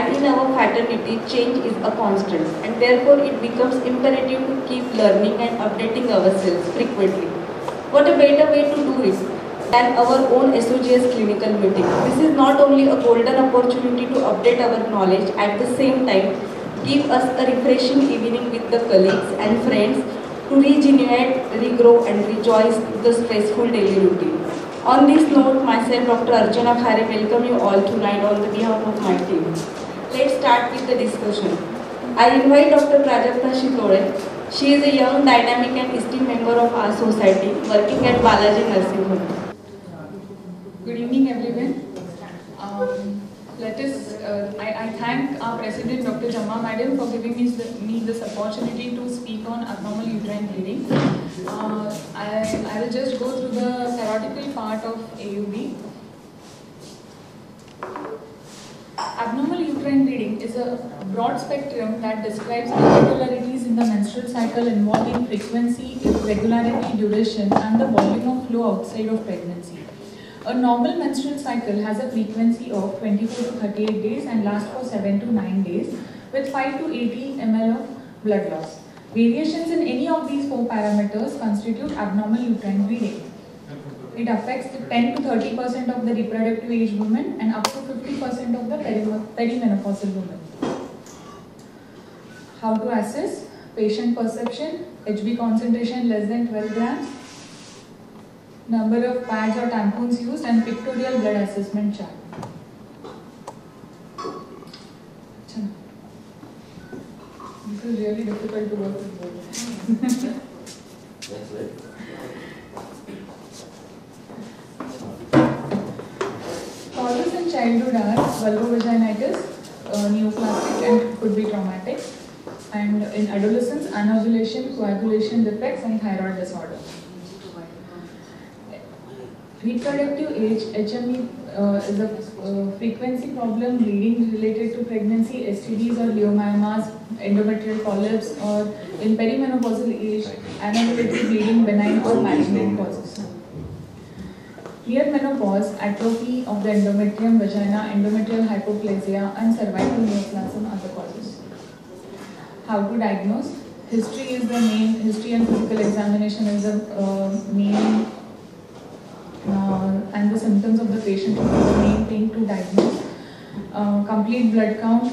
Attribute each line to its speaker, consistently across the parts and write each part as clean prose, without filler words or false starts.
Speaker 1: And in our fraternity, change is a constant, and therefore it becomes imperative to keep learning and updating ourselves frequently. What a better way to do it than our own SOGS clinical meeting. This is not only a golden opportunity to update our knowledge, at the same time give us a refreshing evening with the colleagues and friends to regenerate, regrow and rejoice the stressful daily routine. On this note, myself, Dr. Archana Khare, welcome you all tonight on behalf of my team. Let's start with the discussion. I invite Dr. Prajakta Shitole. She is a young, dynamic and esteemed member of our society working at Balaji Nursing Home.
Speaker 2: Good evening, everyone. I thank our President, Dr. Jamma Madam, for giving me this opportunity to speak on abnormal uterine bleeding. I will just go through the theoretical part of AUB. Abnormal uterine bleeding is a broad spectrum that describes irregularities in the menstrual cycle involving frequency, regularity, duration, and the volume of flow outside of pregnancy. A normal menstrual cycle has a frequency of 24 to 38 days and lasts for 7 to 9 days with 5 to 80 ml of blood loss. Variations in any of these four parameters constitute abnormal uterine bleeding. It affects 10 to 30% of the reproductive age women and up to 50% of the perimenopausal women. How to assess? Patient perception, HB concentration less than 12 grams, number of pads or tampons used, and pictorial blood assessment chart. This is really difficult to work with both.
Speaker 3: That's right.
Speaker 2: Causes in childhood are vulvovaginitis, neoplastic and could be traumatic, and in adolescence, anovulation, coagulation defects, and thyroid disorder. Reproductive age, HME is a frequency problem, bleeding related to pregnancy, STDs or leiomyomas, endometrial polyps, or in perimenopausal age, anovulative bleeding, benign or malignant causes. Near menopause, atrophy of the endometrium, vagina, endometrial hypoplasia, and cervical neoplasm are the causes. How to diagnose? History is the main, history and physical examination is the main and the symptoms of the patient are the main thing to diagnose. Complete blood count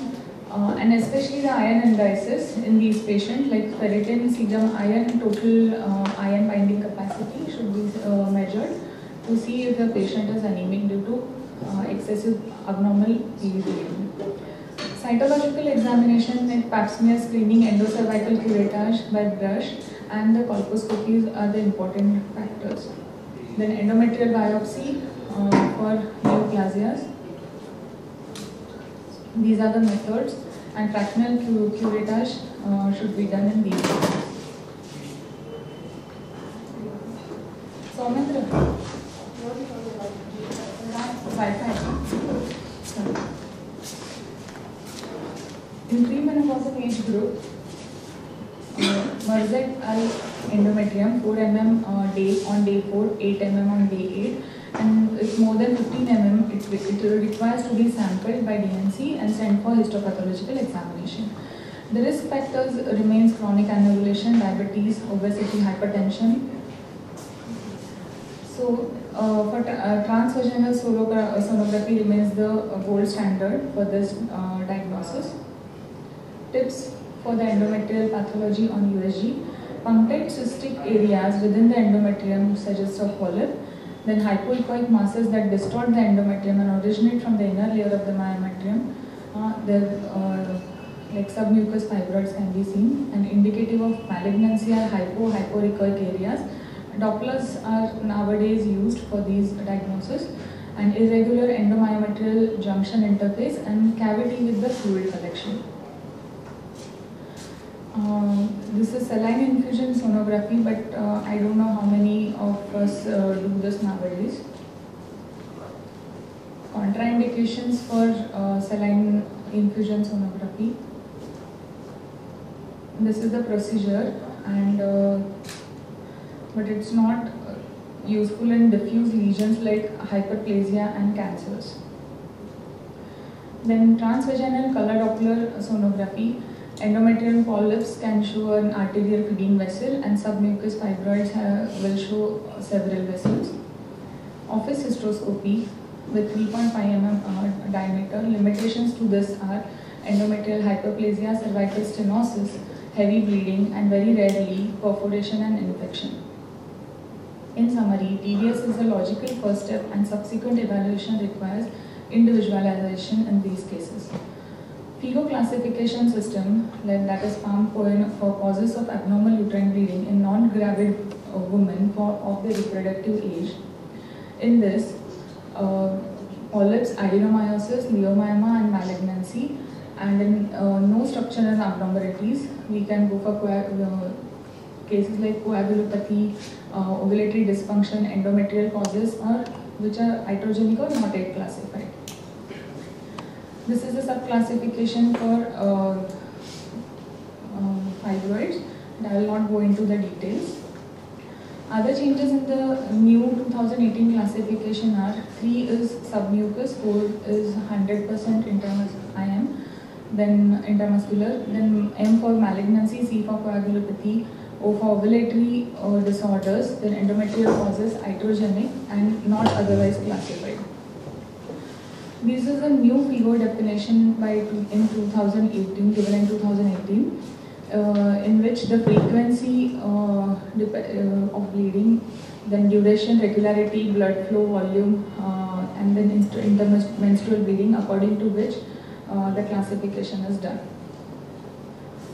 Speaker 2: and especially the iron indices in these patients like ferritin, serum iron, total iron binding capacity should be measured to see if the patient is anemic due to excessive abnormal bleeding. Cytological examination like pap smear screening, endocervical curettage by brush, and the colposcopies are the important factors. Then endometrial biopsy for neoplasias. These are the methods, and fractional curettage should be done in these cases. Soumendra. In premenopausal age group, Merzel endometrium 4 mm day on day 4, 8 mm on day 8, and if more than 15 mm, it requires to be sampled by DNC and sent for histopathological examination. The risk factors remains chronic anovulation, diabetes, obesity, hypertension. So, for transvaginal sonography remains the gold standard for this diagnosis. Tips for the endometrial pathology on USG. Punctate cystic areas within the endometrium suggest a polyp. Then hypoechoic masses that distort the endometrium and originate from the inner layer of the myometrium. Like submucous fibroids can be seen, and indicative of malignancy are hypoechoic areas. Dopplers are nowadays used for these diagnoses, and irregular endomyometrial junction interface and cavity with the fluid collection. This is saline infusion sonography, but I don't know how many of us do this nowadays. Contraindications for saline infusion sonography. This is the procedure, and but it's not useful in diffuse lesions like hyperplasia and cancers. Then transvaginal color Doppler sonography. Endometrial polyps can show an arterial feeding vessel, and submucous fibroids will show several vessels. Office hysteroscopy with 3.5 mm diameter. Limitations to this are endometrial hyperplasia, cervical stenosis, heavy bleeding, and very rarely perforation and infection. In summary, TDS is a logical first step, and subsequent evaluation requires individualization in these cases. FIGO classification system, that is PALM for causes of abnormal uterine bleeding in non-gravid women of the reproductive age. In this, polyps, adenomyosis, leiomyoma, and malignancy, and in no structural abnormalities, we can go for cases like coagulopathy, ovulatory dysfunction, endometrial causes, or which are iatrogenic or not yet classified. This is a subclassification for fibroids, and I will not go into the details. Other changes in the new 2018 classification are 3 is submucous, 4 is 100% IM, then intramuscular, then M for malignancy, C for coagulopathy, O for ovulatory disorders, then endometrial causes, iatrogenic, and not otherwise classified. This is a new FIGO definition in 2018, given in 2018, in which the frequency of bleeding, then duration, regularity, blood flow, volume, and then intermenstrual bleeding, according to which the classification is done.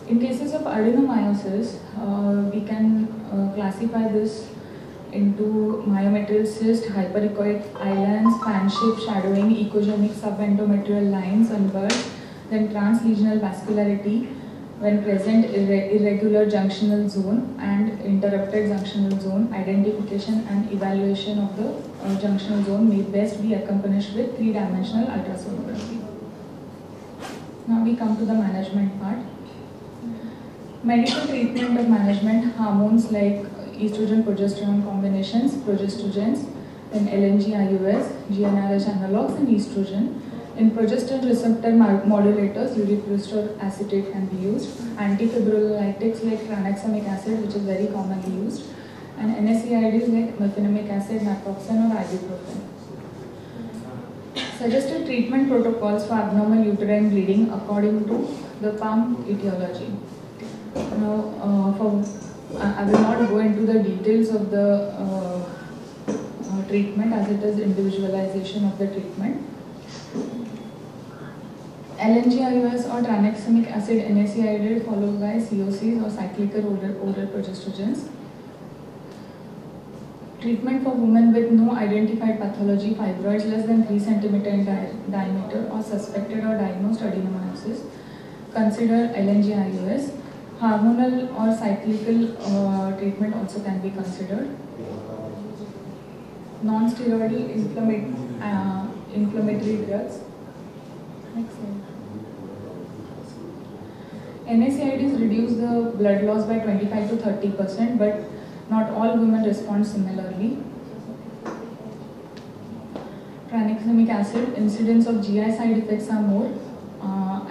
Speaker 2: In cases of adenomyosis, we can classify this into myometrial cyst, hyperechoic islands, fan-shaped shadowing, echogenic subendometrial lines and bursts, then translesional vascularity when present, irregular junctional zone and interrupted junctional zone. Identification and evaluation of the junctional zone may best be accompanied with 3-dimensional ultrasonography. Now we come to the management part. Medical treatment of management, hormones like estrogen progesterone combinations, progestogens, then LNG-IUS, GnRH analogs, and estrogen. In progesterone receptor modulators, uric acetate can be used. Antifibrinolytics like tranexamic acid, which is very commonly used, and NSAIDs like mefenamic acid, naproxen, or ibuprofen. Suggested treatment protocols for abnormal uterine bleeding according to the PALM etiology. Now, I will not go into the details of the treatment, as it is individualization of the treatment. LNG-IUS or tranexamic acid NSAID followed by COCs or cyclical oral progestogens. Treatment for women with no identified pathology, fibroids less than 3 cm in diameter, or suspected or diagnosed adenomyosis. Consider LNG-IUS. Hormonal or cyclical treatment also can be considered. Non-steroidal inflammatory drugs. Next slide. NSAIDs reduce the blood loss by 25 to 30%, but not all women respond similarly. Tranexamic acid, incidence of GI side effects are more,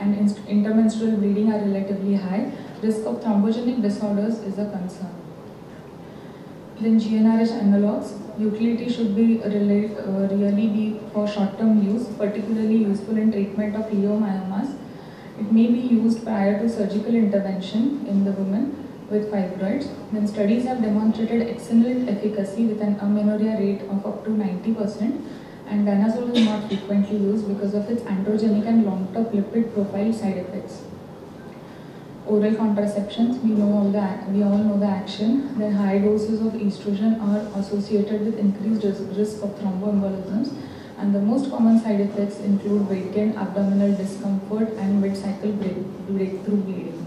Speaker 2: and intermenstrual bleeding are relatively high. Risk of thrombogenic disorders is a concern. Then GnRH analogs, utility should be really be for short-term use, particularly useful in treatment of leiomyomas. It may be used prior to surgical intervention in the women with fibroids. Then studies have demonstrated excellent efficacy with an amenorrhea rate of up to 90%, and danazol is not frequently used because of its androgenic and long-term lipid profile side effects. Oral contraceptions, we all know the action. The high doses of estrogen are associated with increased risk of thromboembolisms, and the most common side effects include weight gain, abdominal discomfort, and mid-cycle breakthrough bleeding.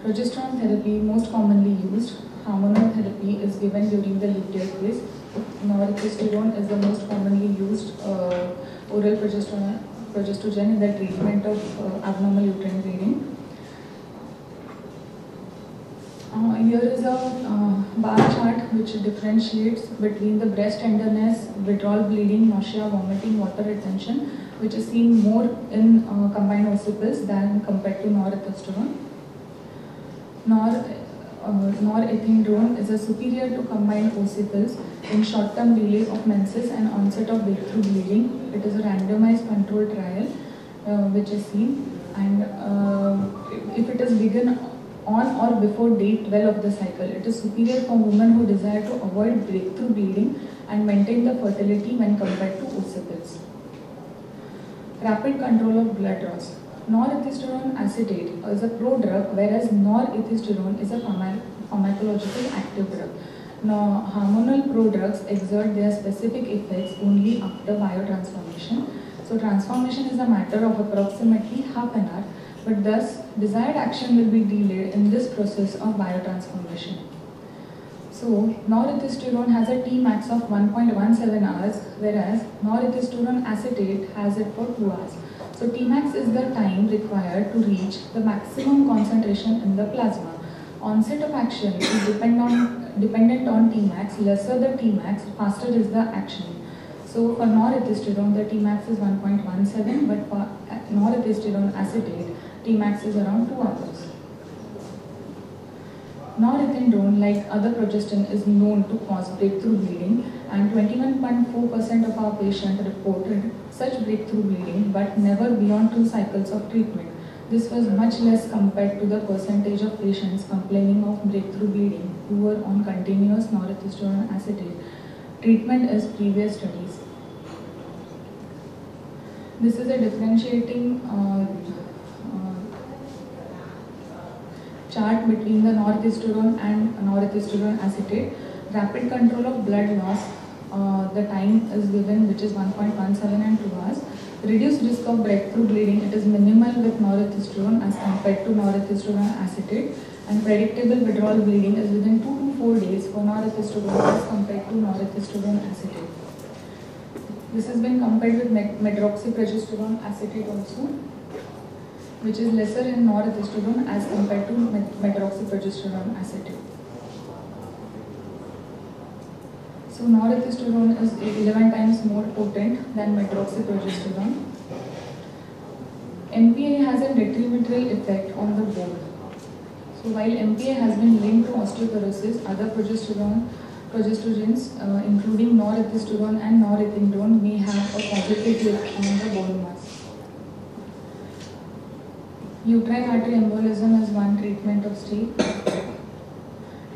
Speaker 2: Progesterone therapy, most commonly used. Hormonal therapy is given during the luteal phase. Norepinephrine is the most commonly used oral progestogen in the treatment of abnormal uterine bleeding. Here is a bar chart which differentiates between the breast tenderness, withdrawal bleeding, nausea, vomiting, water retention, which is seen more in combined occipitals than compared to norethindrone. Norethindrone is a superior to combined occipitals in short-term delay of menses and onset of breakthrough bleeding. It is a randomized controlled trial which is seen, and if it is begun on or before day 12 of the cycle, it is superior for women who desire to avoid breakthrough bleeding and maintain the fertility when compared to occipitals. Rapid control of blood loss. Norethindrone acetate is a prodrug, whereas norethindrone is a pharmacologically active drug. Now, hormonal prodrugs exert their specific effects only after biotransformation. So, transformation is a matter of approximately half an hour, but thus desired action will be delayed in this process of biotransformation. So, norethindrone has a Tmax of 1.17 hours, whereas norethindrone acetate has it for 2 hours. So, Tmax is the time required to reach the maximum concentration in the plasma. Onset of action is dependent on Tmax. Lesser the Tmax, faster is the action. So, for norethindrone, the Tmax is 1.17, but for norethindrone acetate, Tmax is around 2 hours. Norethindrone, like other progestin, is known to cause breakthrough bleeding, and 21.4% of our patients reported such breakthrough bleeding, but never beyond 2 cycles of treatment. This was much less compared to the percentage of patients complaining of breakthrough bleeding who were on continuous norethindrone acetate treatment as previous studies. This is a differentiating chart between the norethindrone and norethindrone acetate. Rapid control of blood loss, the time is given, which is 1.17 and 2 hours. Reduced risk of breakthrough bleeding, it is minimal with norethindrone as compared to norethindrone acetate, and predictable withdrawal bleeding is within 2 to 4 days for norethindrone as compared to norethindrone acetate. This has been compared with medroxyprogesterone acetate also, which is lesser in norethindrone as compared to medroxyprogesterone acetate. So norethindrone is 11 times more potent than medroxyprogesterone. MPA has a detrimental effect on the bone. So while MPA has been linked to osteoporosis, other progestogens, including norethindrone and norethindrone, may have a positive effect on the bone mass. Uterine artery embolism is one treatment of state.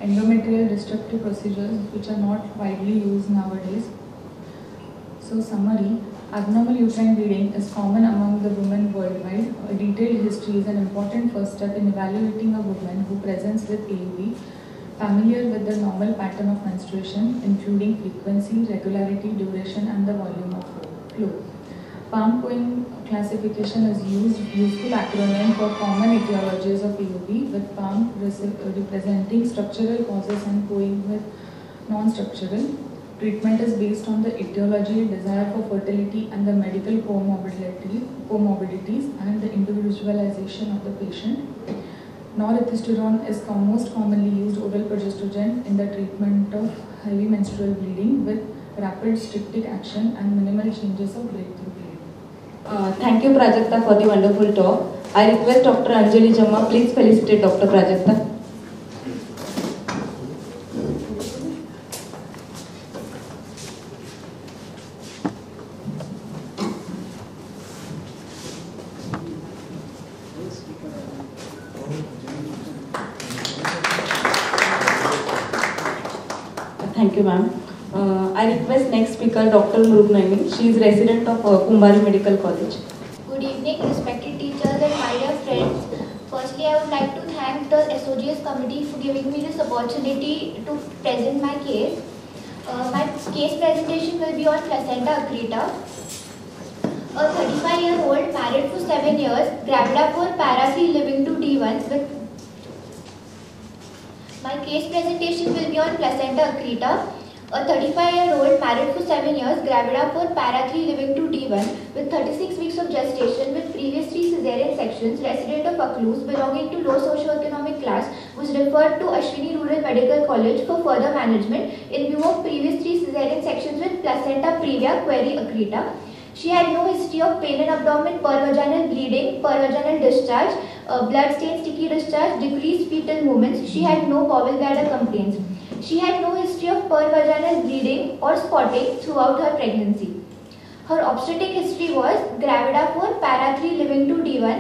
Speaker 2: Endometrial destructive procedures, which are not widely used nowadays. So summary, abnormal uterine bleeding is common among the women worldwide. A detailed history is an important first step in evaluating a woman who presents with AUB, familiar with the normal pattern of menstruation, including frequency, regularity, duration, and the volume of flow. PALM-COIN classification is useful acronym for common etiologies of POB, with PALM representing structural causes and COIN with non-structural. Treatment is based on the etiology, desire for fertility, and the medical comorbidities and the individualization of the patient. Norethindrone is most commonly used oral progestogen in the treatment of heavy menstrual bleeding with rapid strict action and minimal changes of breakthrough bleeding.
Speaker 1: Thank you, Prajakta, for the wonderful talk. I request Dr. Anjali Jamma, please felicitate Dr. Prajakta. Thank you, ma'am. I request next speaker, Dr. Mrugnaini. She is resident of Kumbari Medical College.
Speaker 3: Good evening, respected teachers and my dear friends. Firstly, I would like to thank the SOGS committee for giving me this opportunity to present my case. My case presentation will be on placenta accreta. A 35-year-old married for 7 years, gravida for para 3 living to D1 with. My case presentation will be on placenta accreta. A 35-year-old married for 7 years, gravida for para 3 living to D1 with 36 weeks of gestation with previous 3 cesarean sections, resident of Akluz, belonging to low socio-economic class, was referred to Ashwini Rural Medical College for further management in view of previous 3 cesarean sections with placenta previa query accreta. She had no history of pain in abdomen, pervaginal bleeding, pervaginal discharge, blood stain, sticky discharge, decreased fetal movements. She had no bowel bladder complaints. She had no history of pervaginal bleeding or spotting throughout her pregnancy. Her obstetric history was gravida 4, para 3, living to D1.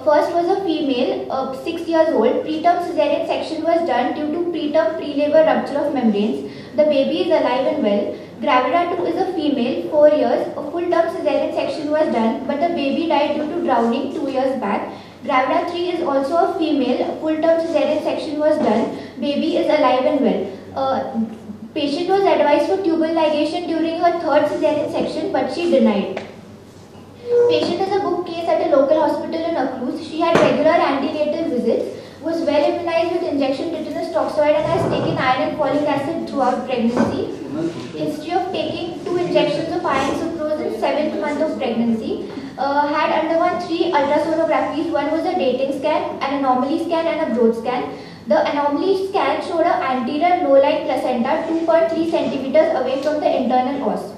Speaker 3: First was a female, 6 years old. Preterm cesarean section was done due to preterm pre-labor rupture of membranes. The baby is alive and well. Gravida 2 is a female, 4 years. A full-term cesarean section was done, but the baby died due to drowning 2 years back. Gravida 3 is also a female. A full-term cesarean section was done. Baby is alive and well. Patient was advised for tubal ligation during her 3rd cesarean section, but she denied. Patient is a booked case at a local hospital in Akluz. She had regular antenatal visits, was well immunized with injection tetanus toxoid and has taken iron and folic acid throughout pregnancy. History of taking 2 injections of iron sucrose in 7th month of pregnancy. Had undergone 3 ultrasonographies. One was a dating scan, an anomaly scan and a growth scan. The anomaly scan showed an anterior low-lying placenta 2.3 centimeters away from the internal os.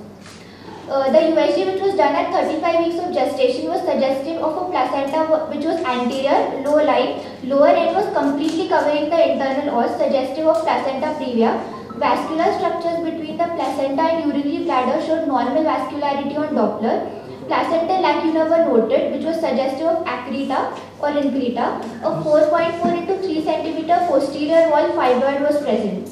Speaker 3: The USG, which was done at 35 weeks of gestation, was suggestive of a placenta which was anterior, low-lying. Lower end was completely covering the internal os, suggestive of placenta previa. Vascular structures between the placenta and urinary bladder showed normal vascularity on Doppler. Placental lacuna were noted, which was suggestive of accreta or increta. A 4.4 into 3 cm posterior wall fibroid was present.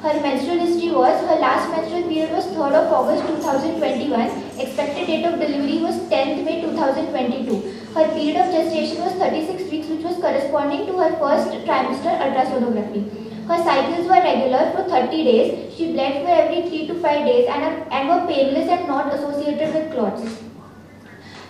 Speaker 3: Her menstrual history was, her last menstrual period was 3rd of August 2021. Expected date of delivery was 10th May 2022. Her period of gestation was 36 weeks, which was corresponding to her first trimester ultrasonography. Her cycles were regular for 30 days. She bled for every 3 to 5 days and were painless and not associated with clots.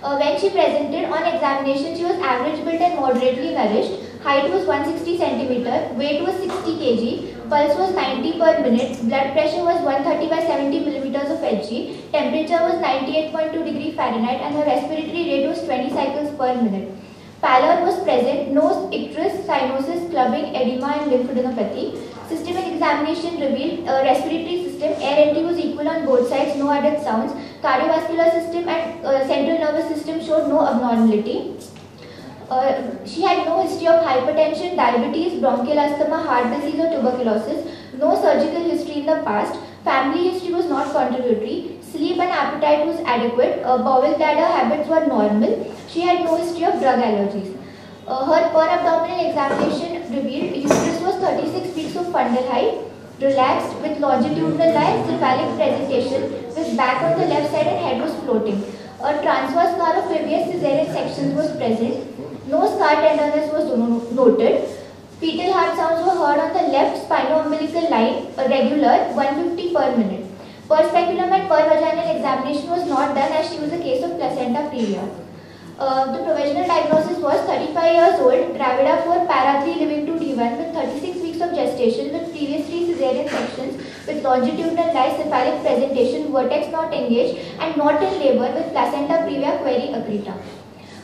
Speaker 3: When she presented on examination, she was average built and moderately nourished. Height was 160 cm, weight was 60 kg, pulse was 90 per minute, blood pressure was 130 by 70 millimeters of Hg, temperature was 98.2 degree Fahrenheit, and her respiratory rate was 20 cycles per minute. Pallor was present, no icterus, cyanosis, clubbing, edema and lymphadenopathy. Systemic examination revealed respiratory system, air entry was equal on both sides, no added sounds. Cardiovascular system and central nervous system showed no abnormality. She had no history of hypertension, diabetes, bronchial asthma, heart disease or tuberculosis, no surgical history in the past. Family history was not contributory. Sleep and appetite was adequate. Bowel bladder habits were normal. She had no history of drug allergies. Her per-abdominal examination revealed uterus was 36 weeks of fundal height, relaxed with longitudinal lie, cephalic presentation, with back on the left side and head was floating. A transverse scar of previous cesarean sections was present. No scar tenderness was noted. Fetal heart sounds were heard on the left spino-umbilical line, regular, 150 per minute. Per speculum and per vaginal examination was not done as she was a case of placenta previa. The provisional diagnosis was 35 years old, gravida 4, para 3, living to D1 with 36 weeks of gestation with previous 3 cesarean sections with longitudinal lie, cephalic presentation, vertex not engaged and not in labor with placenta previa query accreta.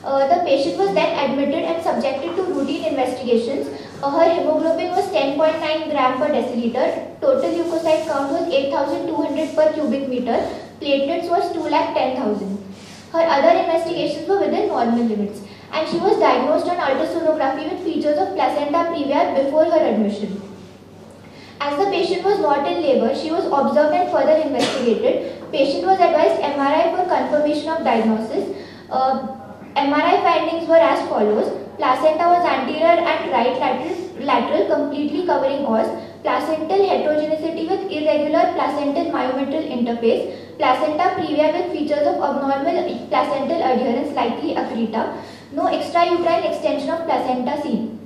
Speaker 3: The patient was then admitted and subjected to routine investigations. Her hemoglobin was 10.9 gram per deciliter. Total leukocyte count was 8,200 per cubic meter. Platelets was 210,000. Her other investigations were within normal limits, and she was diagnosed on ultrasonography with features of placenta previa before her admission. As the patient was not in labor, she was observed and further investigated. Patient was advised MRI for confirmation of diagnosis. MRI findings were as follows. Placenta was anterior and right lateral completely covering os. Placental heterogeneity with irregular placental myometrial interface. Placenta previa with features of abnormal placental adherence, likely accreta. No extrauterine extension of placenta seen.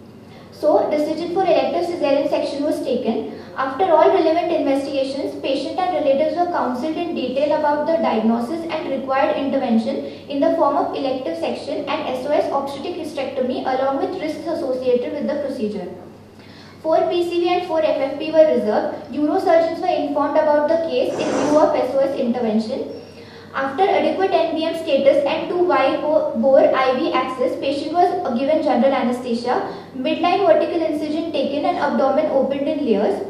Speaker 3: So, decision for elective cesarean section was taken. After all relevant investigations, patient and relatives were counselled in detail about the diagnosis and required intervention in the form of elective section and SOS obstetric hysterectomy along with risks associated with the procedure. 4 PCV and 4 FFP were reserved. Neurosurgeons were informed about the case in view of SOS intervention. After adequate NBM status and 2 wide bore IV access, patient was given general anesthesia, midline vertical incision taken and abdomen opened in layers.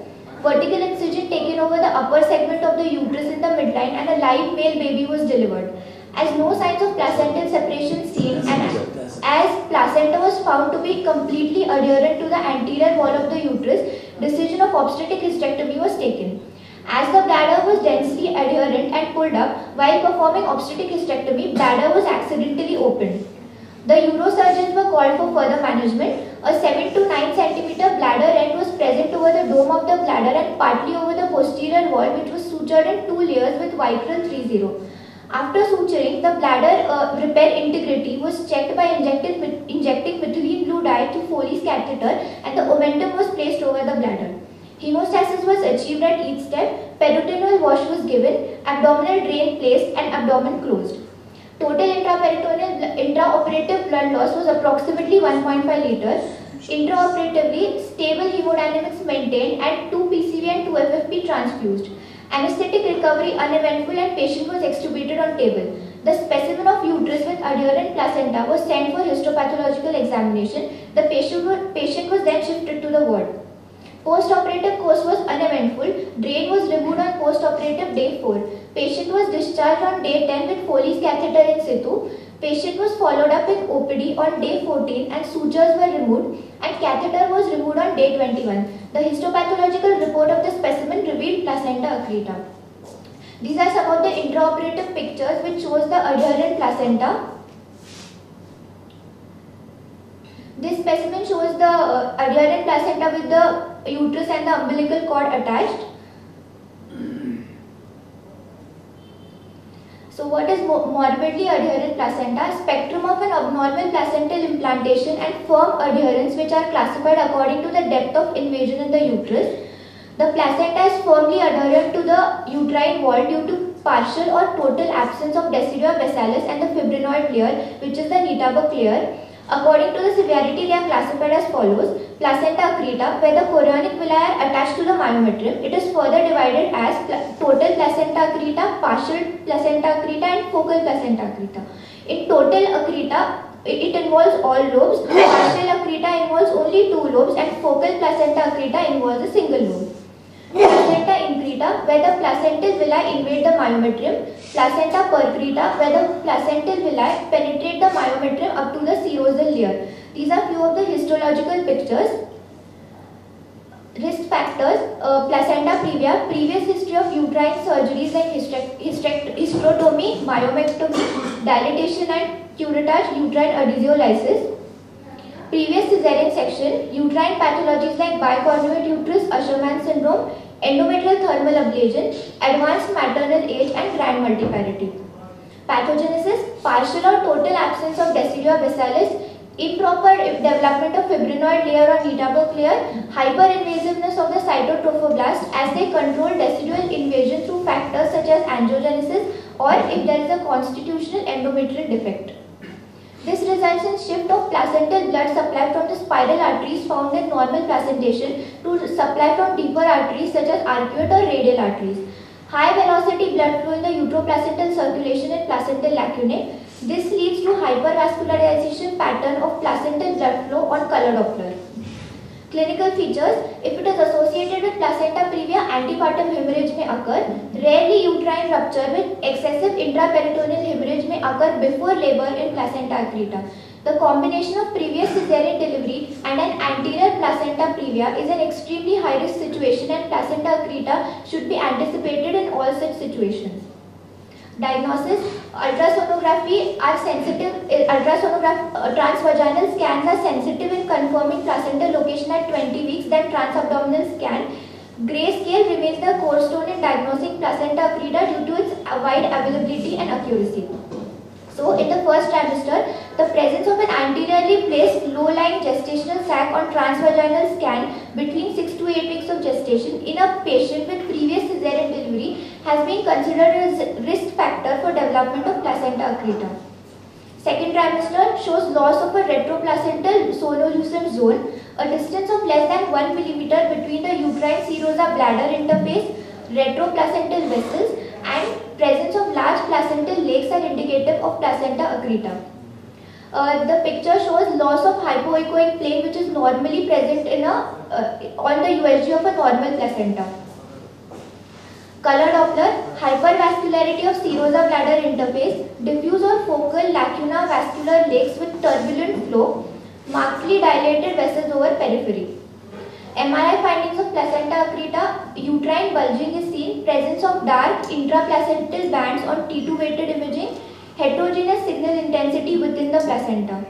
Speaker 3: Vertical incision taken over the upper segment of the uterus in the midline and a live male baby was delivered. As no signs of placental separation seen and as placenta was found to be completely adherent to the anterior wall of the uterus, decision of obstetric hysterectomy was taken. As the bladder was densely adherent and pulled up, while performing obstetric hysterectomy, bladder was accidentally opened. The urosurgeons were called for further management. A 7 to 9 cm bladder end was present over the dome of the bladder and partly over the posterior wall, which was sutured in 2 layers with Vicryl 30. After suturing, the bladder repair integrity was checked by injecting methylene blue dye to Foley's catheter and the omentum was placed over the bladder. Hemostasis was achieved at each step, peritoneal wash was given, abdominal drain placed and abdomen closed. Total intraoperative blood loss was approximately 1.5 liters. Intraoperatively, stable hemodynamics maintained and 2 PCV and 2 FFP transfused. Anesthetic recovery uneventful and patient was extubated on table. The specimen of uterus with adherent placenta was sent for histopathological examination. The patient was then shifted to the ward. Post-operative course was uneventful. Drain was removed on post-operative day 4. Patient was discharged on day 10 with Foley's catheter in situ. Patient was followed up in OPD on day 14 and sutures were removed and catheter was removed on day 21. The histopathological report of the specimen revealed placenta accreta. These are some of the intraoperative pictures which shows the adherent placenta. This specimen shows the adherent placenta with the uterus and the umbilical cord attached. So what is morbidly adherent placenta? Spectrum of an abnormal placental implantation and firm adherence which are classified according to the depth of invasion in the uterus. The placenta is firmly adherent to the uterine wall due to partial or total absence of deciduum vessalis and the fibrinoid layer, which is the Netabuk layer. According to the severity, they are classified as follows. Placenta accreta, where the chorionic villi are attached to the myometrium. It is further divided as total placenta accreta, partial placenta accreta and focal placenta accreta. In total accreta, it involves all lobes, partial accreta involves only 2 lobes and focal placenta accreta involves a single lobe. Placenta increta, where the placental villi invade the myometrium. Placenta percreta, where the placental villi penetrate the myometrium up to the serosal layer. These are few of the histological pictures. Risk factors, placenta previa, previous history of uterine surgeries like hysterectomy, myomectomy, dilatation and curettage, uterine adhesiolysis. Previous cesarean section, uterine pathologies like bicornuate uterus, Asherman syndrome, endometrial thermal ablation, advanced maternal age and grand multiparity. Pathogenesis, partial or total absence of Deciduea vessalis, improper development of fibrinoid layer or Netabuk layer, hyperinvasiveness of the cytotrophoblast as they control decidual invasion through factors such as angiogenesis or if there is a constitutional endometrial defect. This results in shift of placental blood supply from the spiral arteries found in normal placentation to supply from deeper arteries such as arcuate or radial arteries. High velocity blood flow in the uteroplacental circulation and placental lacunae. This leads to hypervascularization pattern of placental blood flow on color Doppler. Clinical features, if it is associated with placenta previa, antepartum hemorrhage may occur. Rarely uterine rupture with excessive intraperitoneal hemorrhage may occur before labor in placenta accreta. The combination of previous cesarean delivery and an anterior placenta previa is an extremely high risk situation and placenta accreta should be anticipated in all such situations. Diagnosis, ultrasonography are sensitive, transvaginal scans are sensitive in confirming placental location at 20 weeks than transabdominal scan. Grayscale remains the cornerstone in diagnosing placenta accreta due to its wide availability and accuracy. So, in the first trimester, the presence of an anteriorly placed low-lying gestational sac on transvaginal scan between 6 to 8 weeks of gestation in a patient with previous cesarean delivery has been considered as a risk factor for development of placenta accreta. Second trimester shows loss of a retroplacental sonolucent zone, a distance of less than 1 mm between the uterine serosa bladder interface, retroplacental vessels, and presence of large placental lakes are indicative of placenta accreta. The picture shows loss of hypoechoic plane, which is normally present in on the USG of a normal placenta. Color Doppler, hypervascularity of serosa bladder interface, diffuse or focal lacuna vascular lakes with turbulent flow, markedly dilated vessels over periphery. MRI findings of placenta accreta, uterine bulging is seen, presence of dark intraplacental bands on T2 weighted imaging, heterogeneous signal intensity within the placenta.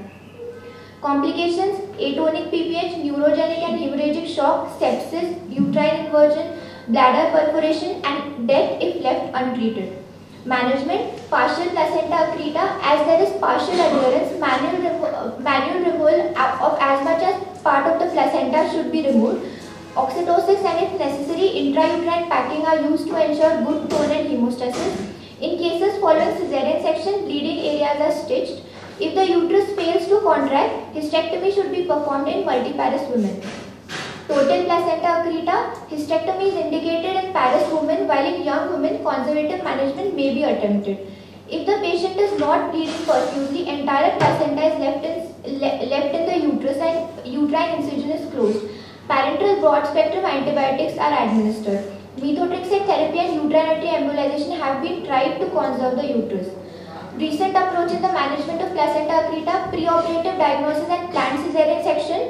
Speaker 3: Complications, atonic PPH, neurogenic and hemorrhagic shock, sepsis, uterine inversion, bladder perforation and death if left untreated. Management, partial placenta accreta, as there is partial adherence, manual removal of as much as part of the placenta should be removed. Oxytocin and if necessary, intrauterine packing are used to ensure good tone and hemostasis. In cases following cesarean section, bleeding areas are stitched. If the uterus fails to contract, hysterectomy should be performed in multiparous women. Total placenta accreta, hysterectomy is indicated in parous women, while in young women, conservative management may be attempted. If the patient is not bleeding profusely, entire placenta is left in the uterus and uterine incision is closed. Parenteral broad spectrum antibiotics are administered. Methotrexate therapy and uterine artery embolization have been tried to conserve the uterus. Recent approach in the management of placenta accreta, preoperative diagnosis and planned cesarean section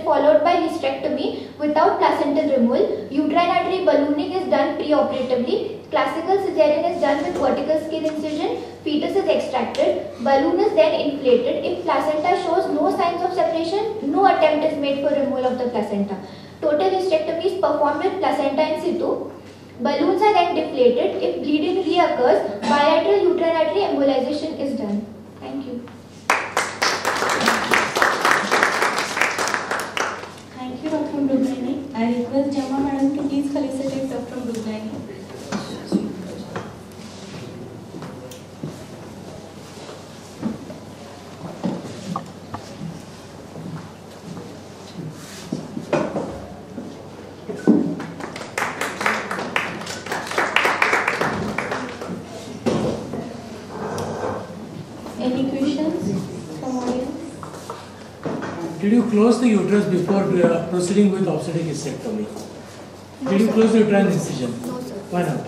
Speaker 3: followed by hysterectomy without placental removal. Uterine artery ballooning is done preoperatively. Classical cesarean is done with vertical skin incision. Fetus is extracted. Balloon is then inflated. If placenta shows no signs of separation, no attempt is made for removal of the placenta. Total hysterectomy is performed with placenta in situ. Balloons are then deflated. If bleeding reoccurs, bilateral uterine artery embolization is done. Thank you.
Speaker 1: Thank you, Dr. Mrugnaini. I request Jama Madam to please felicitate Dr. Mrugnaini. Any questions from audience?
Speaker 4: Did you close the uterus before proceeding with obstetric hysterectomy? Did you close the uterine incision?
Speaker 3: No, sir.
Speaker 4: Why not?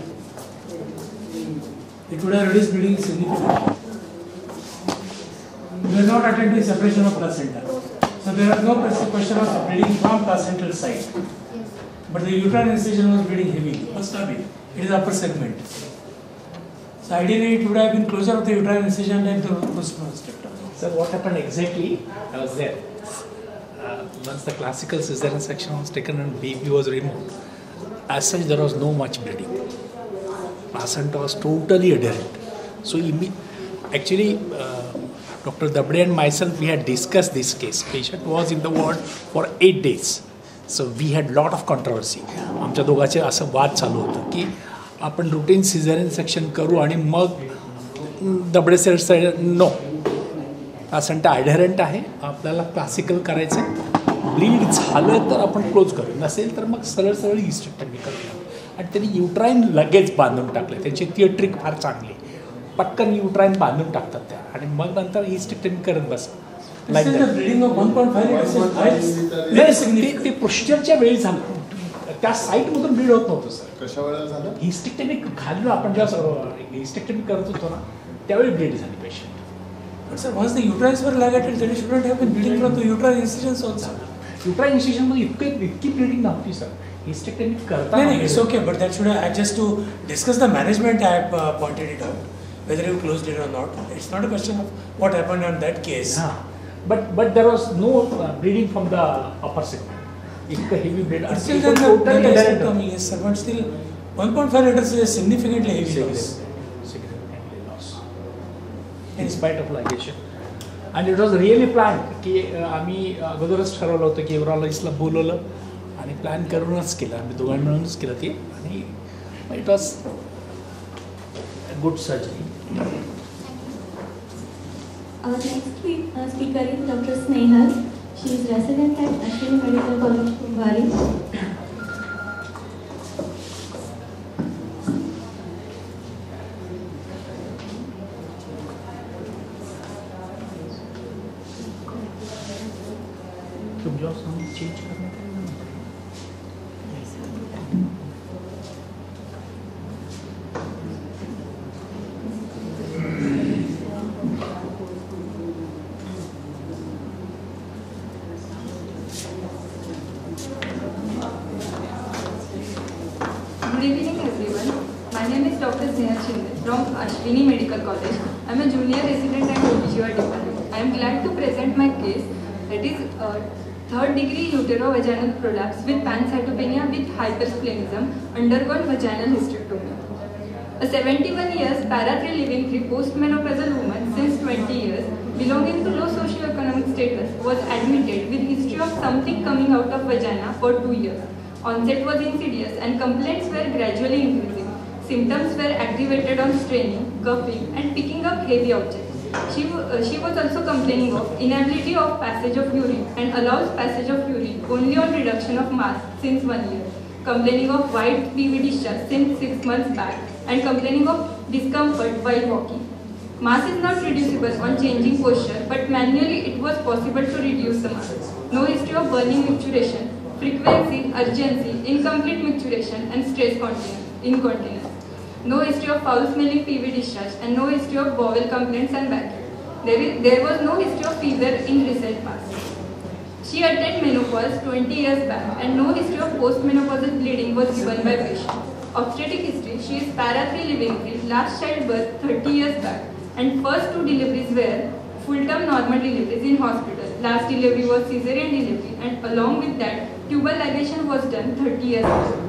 Speaker 4: It would have reduced bleeding significantly. You are not attending separation of placenta.
Speaker 3: No, sir.
Speaker 4: So there was no question of bleeding from placental side.
Speaker 3: Yes.
Speaker 4: But the uterine incision was bleeding heavily. Must have been. It is upper segment. So ideally it would have been closure of the uterine incision and the hysterectomy.
Speaker 5: Sir, what happened exactly? I was there. Once the classical cesarean section was taken and baby was removed, as such there was no much bleeding. Placenta was totally adherent. So actually, Dr. Dabde and myself, we had discussed this case. Patient was in the ward for 8 days. So we had lot of controversy. आमच्या दोघांचे असं वाद चालू होतं की आपण routine caesarean section करू आणि मग दबडे सर नो प्लासेंटा ॲडहरंट आहे, आपल्याला क्लासिकल करायचं आहे, ब्लीड झालं तर आपण क्लोज करू, नसेल तर मग सरळ सरळ हिस्टेक्टमी करूया. आणि त्यांनी युट्राईन लगेच बांधून टाकले. त्यांची थिएट्रिक फार चांगली, पटकन युट्राईन बांधून टाकतात त्या आणि मग नंतर हिस्टेक्टमी करत बसतात. ते प्रोसिजरच्या वेळी झालं, त्या साईटमधून ब्लीड होत नव्हतं सर.
Speaker 6: कशा वेळेला झालं?
Speaker 5: हिस्टेक्टमी खाल्लो आपण, जेव्हा हिस्टेक्टमी करत होतो ना त्यावेळी ब्लीड झाली patient.
Speaker 4: But sir, once the uterines were ligated, then it shouldn't have been bleeding from the uterine incisions also.
Speaker 5: Uterine incision मध्ये इतकी ब्लीडिंग नव्हती सर. हिस्टेक्टमी करता
Speaker 4: No, it's okay, but that should have, just to discuss the management, I have pointed it out. Whether you closed it or not, it's not a question of what happened on that case.
Speaker 5: But there was no bleeding from the upper segment. इतकं heavy bleed.
Speaker 4: But still, then the hysterectomy, yes sir, but still 1.5 liters is a significantly heavy loss.
Speaker 5: Significantly loss. In spite of ligation. And it was really planned की आम्ही अगोदरच ठरवलं होतं की युरॉलॉजिस्टला बोलवलं आणि plan करूनच केलं, आम्ही दोघांनी मिळूनच केलं ते. आणि it was good surgery.
Speaker 1: Our next speaker is Dr. Snehal. She is resident at Ashwini Medical College, Kumbari.
Speaker 5: Exhaust हम चेंज करने का
Speaker 6: Good evening everyone. My name is Dr. Sneha Shinde from Ashwini Medical College. I am a junior resident at OBGYN department. I am glad to present my case, that is third degree uterovaginal prolapse with pancytopenia with hypersplenism undergone vaginal hysterectomy. A 71 years para-3 living free postmenopausal woman since 20 years belonging to low socio-economic status was admitted with history of something coming out of vagina for 2 years. Onset was insidious and complaints were gradually increasing. Symptoms were aggravated on straining, cuffing and picking up heavy objects. She was also complaining of inability of passage of urine and allows passage of urine only on reduction of mass since 1 year. Complaining of white PV discharge since 6 months back and complaining of discomfort while walking. Mass is not reducible on changing posture, but manually it was possible to reduce the mass. No history of burning micturition, frequency, urgency, incomplete micturition and stress incontinence. No history of foul-smelling PV discharge and no history of bowel complaints and backache. There was no history of fever in recent past. She attained menopause 20 years back and no history of postmenopausal bleeding was given by patient. Obstetric history, she is para-3 living free, last childbirth 30 years back and first 2 deliveries were full-term normal deliveries in hospital. Last delivery was cesarean delivery and along with that tubal ligation was done 30 years ago.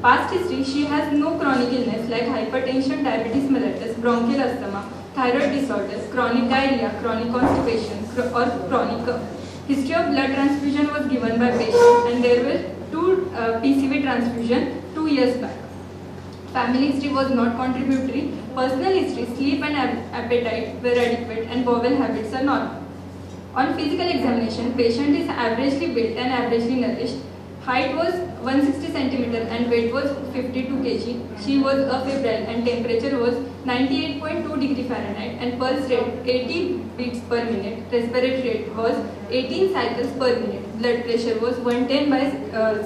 Speaker 6: Past history, she has no chronic illness like hypertension, diabetes mellitus, bronchial asthma, thyroid disorders, chronic diarrhea, chronic constipation or chronic cough. History of blood transfusion was given by patient and there were 2 PCV transfusion 2 years back. Family history was not contributory. Personal history, sleep and appetite were adequate and bowel habits are normal. On physical examination, patient is averagely built and averagely nourished. Height was 160 cm and weight was 52 kg. She was afebrile and temperature was 98.2 degree Fahrenheit and pulse rate 80 beats per minute. Respiratory rate was 18 cycles per minute. Blood pressure was 110 by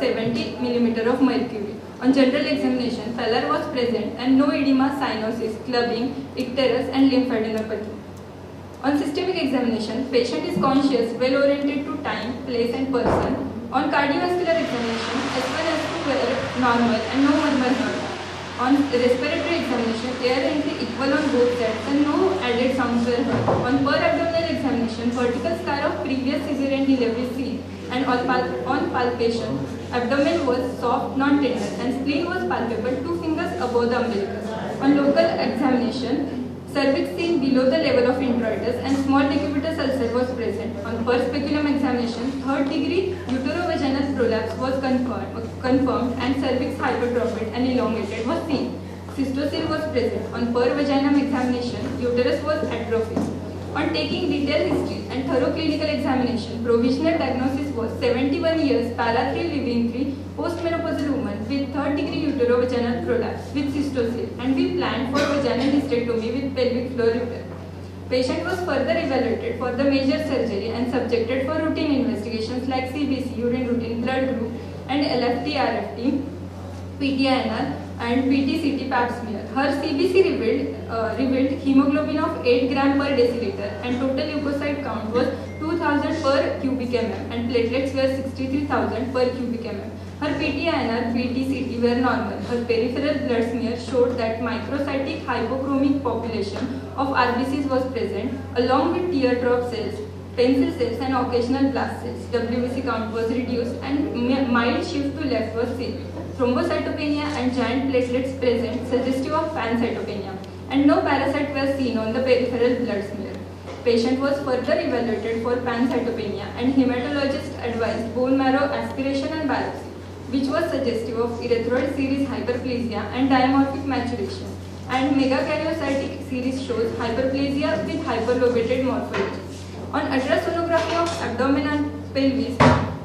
Speaker 6: 70 mm of mercury. On general examination, pallor was present and no edema, cyanosis, clubbing, icterus and lymphadenopathy. On systemic examination, patient is conscious, well oriented to time, place and person. On cardiovascular examination, S1 S2 were normal and no murmur heard. On respiratory examination, air entry equal on both sides and no added sounds were heard. On per abdominal examination, vertical scar of previous cesarean delivery seen and on palpation, abdomen was soft, non-tender and spleen was palpable 2 fingers above the umbilicus. On local examination, cervix seen below the level of introitus and small decubitus ulcer was present. On per speculum examination, third degree uterovaginal prolapse was confirmed and cervix hypertrophied and elongated was seen. Cystocele was present. On per vaginum examination, uterus was atrophied. On taking detailed history and thorough clinical examination, provisional diagnosis was 71 years, para-3 living free, postmenopausal woman with third degree uterovaginal prolapse with cystocele and we planned for vaginal hysterectomy with pelvic floor repair. Patient was further evaluated for the major surgery and subjected for routine investigations like CBC, urine routine, blood group and LFT, RFT, PT-INR and PT-CT pap smear. Her CBC revealed hemoglobin of 8 gram per deciliter and total leukocyte count was 2000 per cubic mm and platelets were 63,000 per cubic mm. Her PT-INR, PT-CT were normal. Her peripheral blood smear showed that microcytic hypochromic population of RBCs was present along with teardrop cells, pencil cells and occasional blast cells. WBC count was reduced and mild shift to left was seen. Thrombocytopenia and giant platelets present suggestive of pancytopenia and no parasite were seen on the peripheral blood smear. Patient was further evaluated for pancytopenia and hematologist advised bone marrow aspiration and biopsy, which was suggestive of erythroid series hyperplasia and dimorphic maturation, and megakaryocytic series shows hyperplasia with hyperlobated morphology. On ultrasonography of abdomen and pelvis,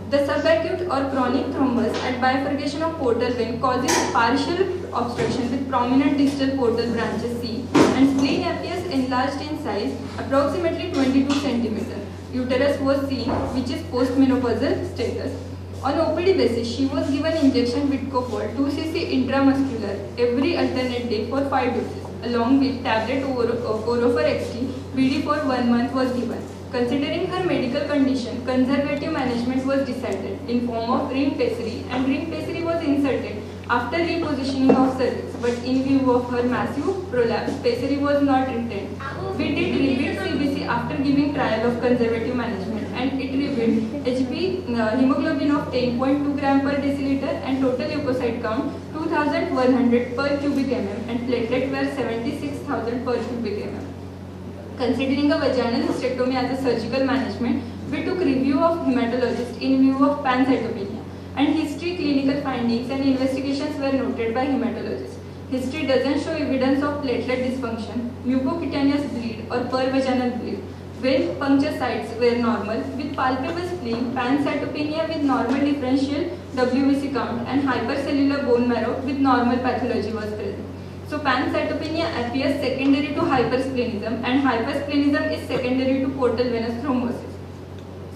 Speaker 6: the subacute or chronic thrombus at bifurcation of portal vein causes partial obstruction with prominent distal portal branches C and spleen appears enlarged in size, approximately 22 centimeter. Uterus was seen, which is postmenopausal status. On OPD basis, she was given injection with Cofol 2 cc intramuscular every alternate day for 5 doses, along with tablet Corofor XT BD for 1 month was given. Considering her medical condition, conservative management was decided in form of ring pessary, and ring pessary was inserted after repositioning of cervix, but in view of her massive prolapse, pessary was not retained. We did repeat CBC after giving trial of conservative management, and it revealed HB hemoglobin of 10.2 gram per deciliter and total leukocyte count 2100 per cubic mm, and platelet were 76,000 per cubic mm. Considering a vaginal hysterectomy as a surgical management, we took review of hematologist in view of pancytopenia, and history, clinical findings and investigations were noted by hematologist. History doesn't show evidence of platelet dysfunction, mucocutaneous bleed or pervaginal bleed. Vein puncture sites were normal with palpable spleen, pancytopenia with normal differential WBC count, and hypercellular bone marrow with normal pathology was present. So pancytopenia appears secondary to hypersplenism, and hypersplenism is secondary to portal venous thrombosis.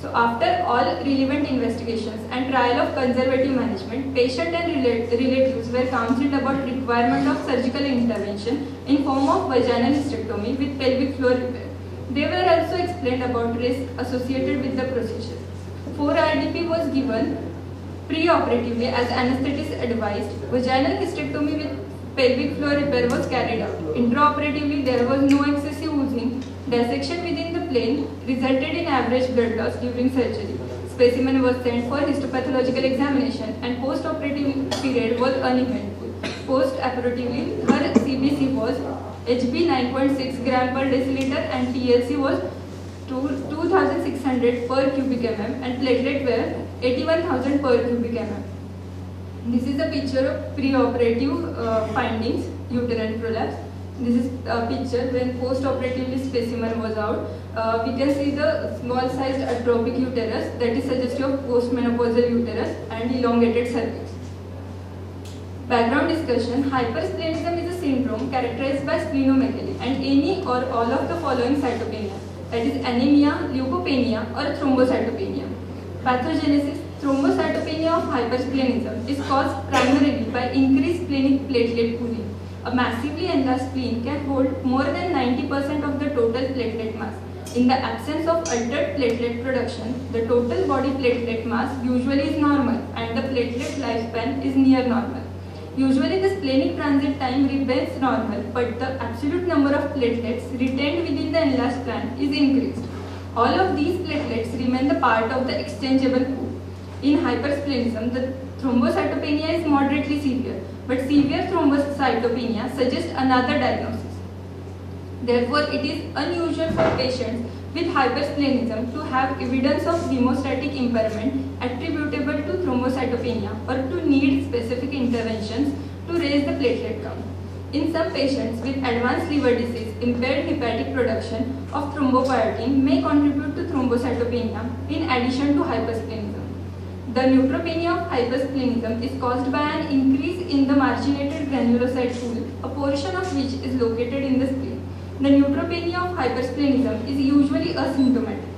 Speaker 6: So after all relevant investigations and trial of conservative management, patient and relatives were counseled about requirement of surgical intervention in form of vaginal hysterectomy with pelvic floor repair. They were also explained about risk associated with the procedure. 4-RDP was given pre-operatively as anesthetist advised. Vaginal hysterectomy with pelvic floor repair was carried out. Intraoperatively, there was no excessive oozing. Dissection within the plane resulted in average blood loss during surgery. Specimen was sent for histopathological examination, and post-operative period was uneventful. Post-operatively, her CBC was HB 9.6 gram per deciliter and TLC was 2600 per cubic mm, and platelet were 81,000 per cubic mm. This is a picture of pre-operative findings, uterine prolapse. This is a picture when post-operatively specimen was out. We can see the small sized atrophic uterus, that is suggestive of postmenopausal uterus, and elongated cervix. Background discussion: hypersplenism is a syndrome characterized by splenomegaly and any or all of the following cytopenia, that is anemia, leukopenia or thrombocytopenia. Pathogenesis: thrombocytopenia of hypersplenism is caused primarily by increased splenic platelet pooling. A massively enlarged spleen can hold more than 90% of the total platelet mass. In the absence of altered platelet production, the total body platelet mass usually is normal and the platelet lifespan is near normal. Usually the splenic transit time remains normal, but the absolute number of platelets retained within the enlarged gland is increased. All of these platelets remain the part of the exchangeable pool. In hypersplenism, the thrombocytopenia is moderately severe, but severe thrombocytopenia suggests another diagnosis. Therefore, it is unusual for patients with hypersplenism to have evidence of hemostatic impairment attributable to thrombocytopenia or to need specific interventions to raise the platelet count. In some patients with advanced liver disease, impaired hepatic production of thrombopoietin may contribute to thrombocytopenia in addition to hypersplenism. The neutropenia of hypersplenism is caused by an increase in the marginated granulocyte pool, a portion of which is located in the spleen. The neutropenia of hypersplenism is usually asymptomatic.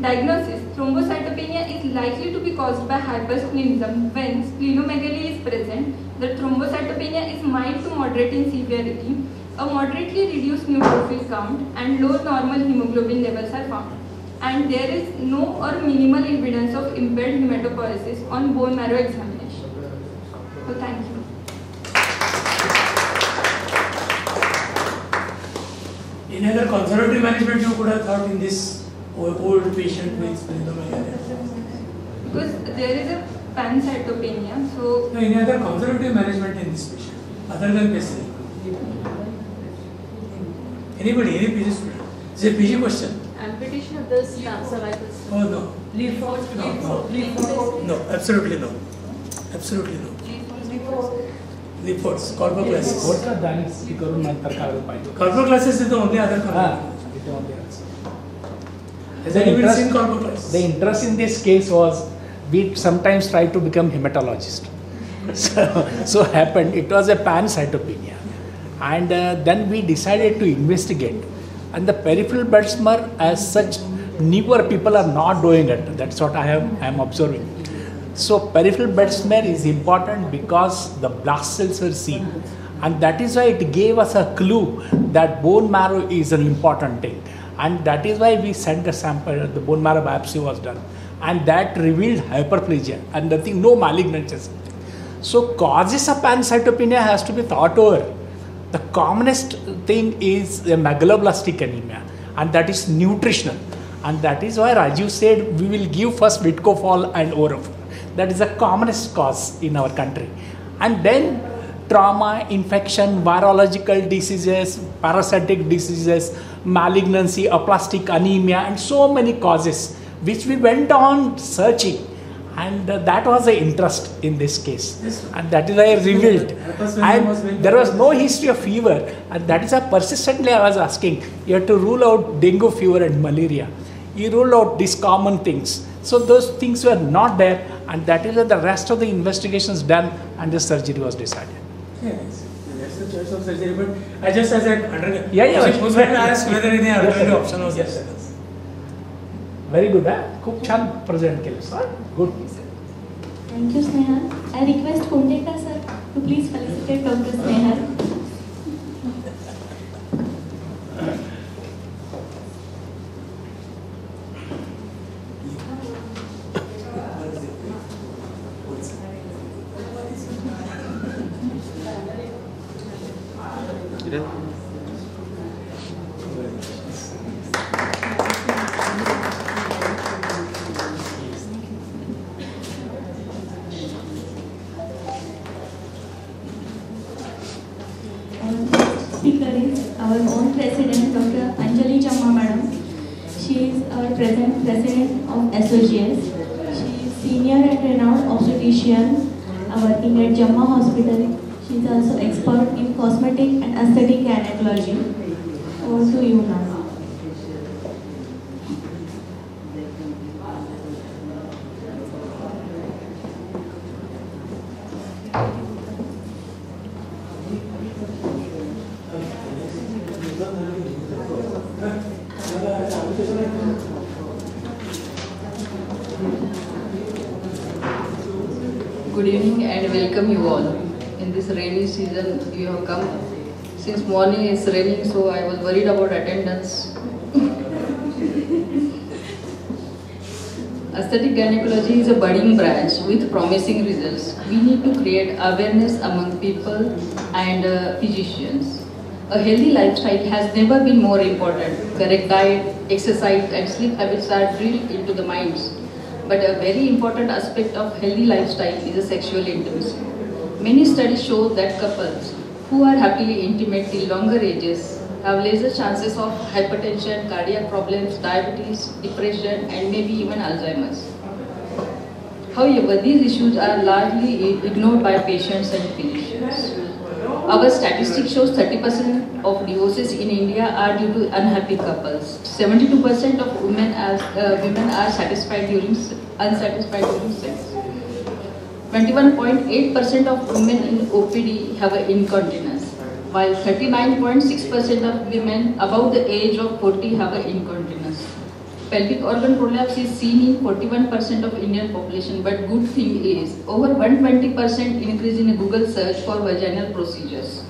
Speaker 6: Diagnosis: thrombocytopenia is likely to be caused by hypersplenism when splenomegaly is present. The thrombocytopenia is mild to moderate in severity. A moderately reduced neutrophil count and low normal hemoglobin levels are found. And there is no or minimal evidence of impaired hematopoiesis on bone marrow examination. So thank you.
Speaker 4: In other conservative management, you could have thought in this old patient with splenomegaly.
Speaker 6: Because there is a pancytopenia, so...
Speaker 4: No, any other conservative management in this patient, other than pessary? Anybody, any PG student? It's a PG question.
Speaker 1: Amputation of the cervical.
Speaker 4: Oh no. No, absolutely no. Absolutely no. Leafords, corpoclasis. Corpoclasis is the only other
Speaker 5: The interest in this case was we sometimes try to become hematologist. So happened, it was a pancytopenia. And then we decided to investigate And the peripheral belt smear as such, newer people are not doing it. That's what I am observing. So peripheral belt smear is important because the blast cells were seen. And that is why it gave us a clue that bone marrow is an important thing. And that is why we sent a sample, the bone marrow biopsy was done. And that revealed hyperplasia and nothing, no malignancies. So causes of pancytopenia has to be thought over. The commonest thing is a megaloblastic anemia, and that is nutritional. And that is why Rajiv said we will give first Vitcofol and Orofol. That is the commonest cause in our country. And then trauma, infection, virological diseases, parasitic diseases, malignancy, aplastic anemia, and so many causes, which we went on searching. And that was the interest in this case. And that is why I revealed. And there was no history of fever. And that is why persistently I was asking, you have to rule out dengue fever and malaria. You rule out these common things. So those things were not there. And that is why the rest of the investigations done and the surgery was decided.
Speaker 4: Yes, that's the choice of surgery. But I just as an undergraduate,
Speaker 5: I
Speaker 4: was going to ask whether any alternative option was there.
Speaker 5: Very good, खूप छान present केलं, sir. Good.
Speaker 7: Thank you, Snehal. I request Kundekar sir to please felicitate Dr. Snehal. Speaker is our own president, Dr. Anjali Chamma Madam. She is our present president of SOGS. She is senior and renowned obstetrician working at Jamma Hospital. She is also expert in cosmetic and aesthetic gynecology. Over to you, ma'am.
Speaker 8: Good evening and welcome you all. In this rainy season you have come. Since morning it's raining, so I was worried about attendance. Aesthetic gynecology is a budding branch with promising results. We need to create awareness among people and physicians. A healthy lifestyle has never been more important. Correct diet, exercise and sleep habits are drilled into the minds. But a very important aspect of healthy lifestyle is a sexual intimacy. Many studies show that couples who are happily intimate till longer ages have lesser chances of hypertension, cardiac problems, diabetes, depression, and maybe even Alzheimer's. However, these issues are largely ignored by patients and physicians. Our statistics shows 30% of divorces in India are due to unhappy couples. 72% of women are unsatisfied during sex. 21.8% of women in OPD have incontinence, while 39.6% of women above the age of 40 have incontinence. Pelvic organ prolapse is seen in 41% of Indian population, but good thing is over 120% increase in Google search for vaginal procedures.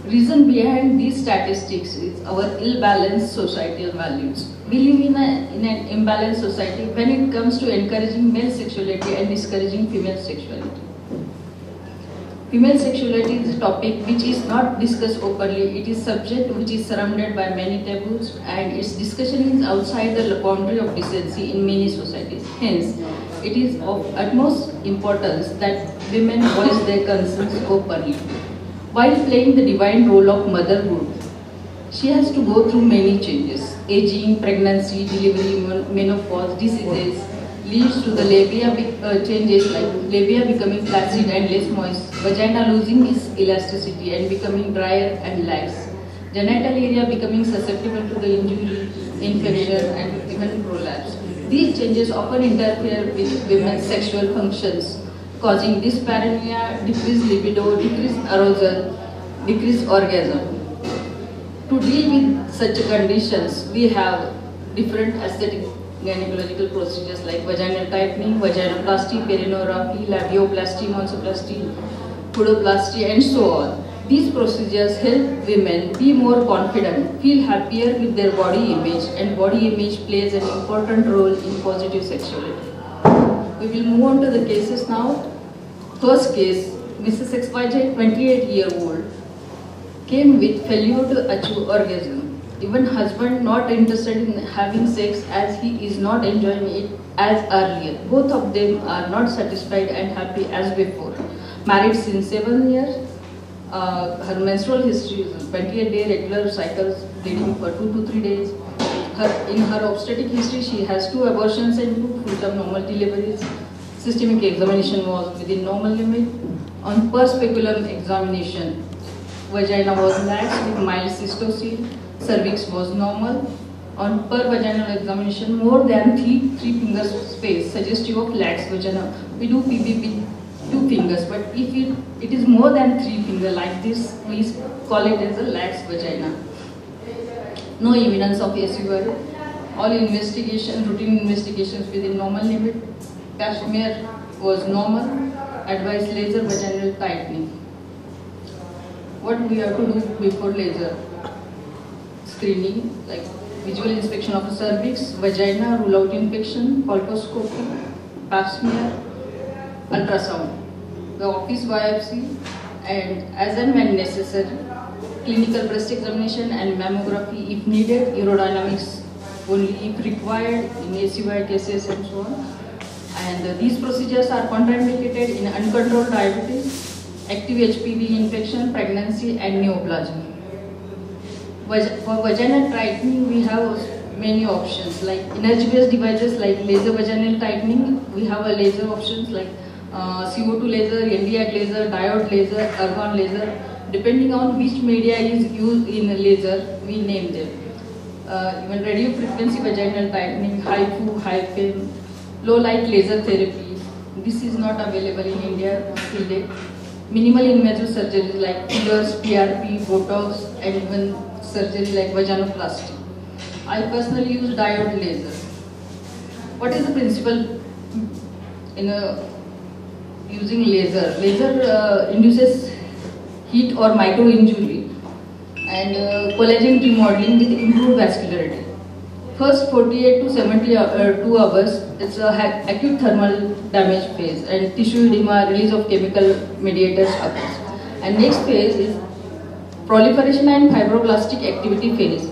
Speaker 8: Reason behind these statistics is our ill-balanced societal values. We live in an imbalanced society when it comes to encouraging male sexuality and discouraging female sexuality. Female sexuality is a topic which is not discussed openly. It is subject which is surrounded by many taboos, and its discussion is outside the boundary of decency in many societies. Hence, it is of utmost importance that women voice their concerns openly. While playing the divine role of motherhood, she has to go through many changes. Aging, pregnancy, delivery, menopause, diseases leads to the labia changes like labia becoming flaccid and less moist, vagina losing its elasticity and becoming drier and lax, genital area becoming susceptible to the injury, infection and even prolapse. These changes often interfere with women's sexual functions, causing dyspareunia, decreased libido, decreased arousal, decreased orgasm. To deal with such conditions, we have different aesthetic gynecological procedures like vaginal tightening, vaginoplasty, perineoplasty, labioplasty, monsoplasty, pudoplasty, and so on. These procedures help women be more confident, feel happier with their body image, and body image plays an important role in positive sexuality. We will move on to the cases now. First case, Mrs. XYZ, 28-year-old, came with failure to achieve orgasm. Even husband not interested in having sex as he is not enjoying it as earlier. Both of them are not satisfied and happy as before. Married since 7 years. Her menstrual history is 28-day regular cycles bleeding for 2 to 3 days. In her obstetric history, she has 2 abortions and 2 full-term normal deliveries. Systemic examination was within normal limit. On per speculum examination, vagina was lax with mild cystocele. Cervix was normal. On per vaginal examination, more than 3 fingers space suggestive of lax vagina. We do PB with 2 fingers, but if it is more than 3 fingers like this, we call it as a lax vagina. No evidence of SUI. All routine investigations within normal limit. Pap smear was normal. Advised laser vaginal tightening. What we have to do before laser? Screening, like visual inspection of the cervix, vagina, rule out infection, colposcopy, pap smear, ultrasound, the office biopsy, and as and when necessary, clinical breast examination and mammography if needed, urodynamics only if required in SUI cases and so on. And these procedures are contraindicated in uncontrolled diabetes, active HPV infection, pregnancy, and neoplasm. For vaginal tightening, we have many options like energy-based devices like laser vaginal tightening. We have a laser options like CO2 laser, Nd:YAG laser, diode laser, argon laser. Depending on which media is used in a laser, we name them. Even radio frequency vaginal tightening, HIFU, HIFM, low light laser therapy. This is not available in India till date. Minimal invasive surgeries like fillers, PRP, Botox, and even surgery like vaginoplasty. I personally use diode laser. What is the principle in using laser? Laser induces heat or micro injury and collagen remodeling with improved vascularity. First 48 to 72 hours, it's a acute thermal damage phase and tissue edema, release of chemical mediators occurs. And next phase is proliferation and fibroblastic activity phase.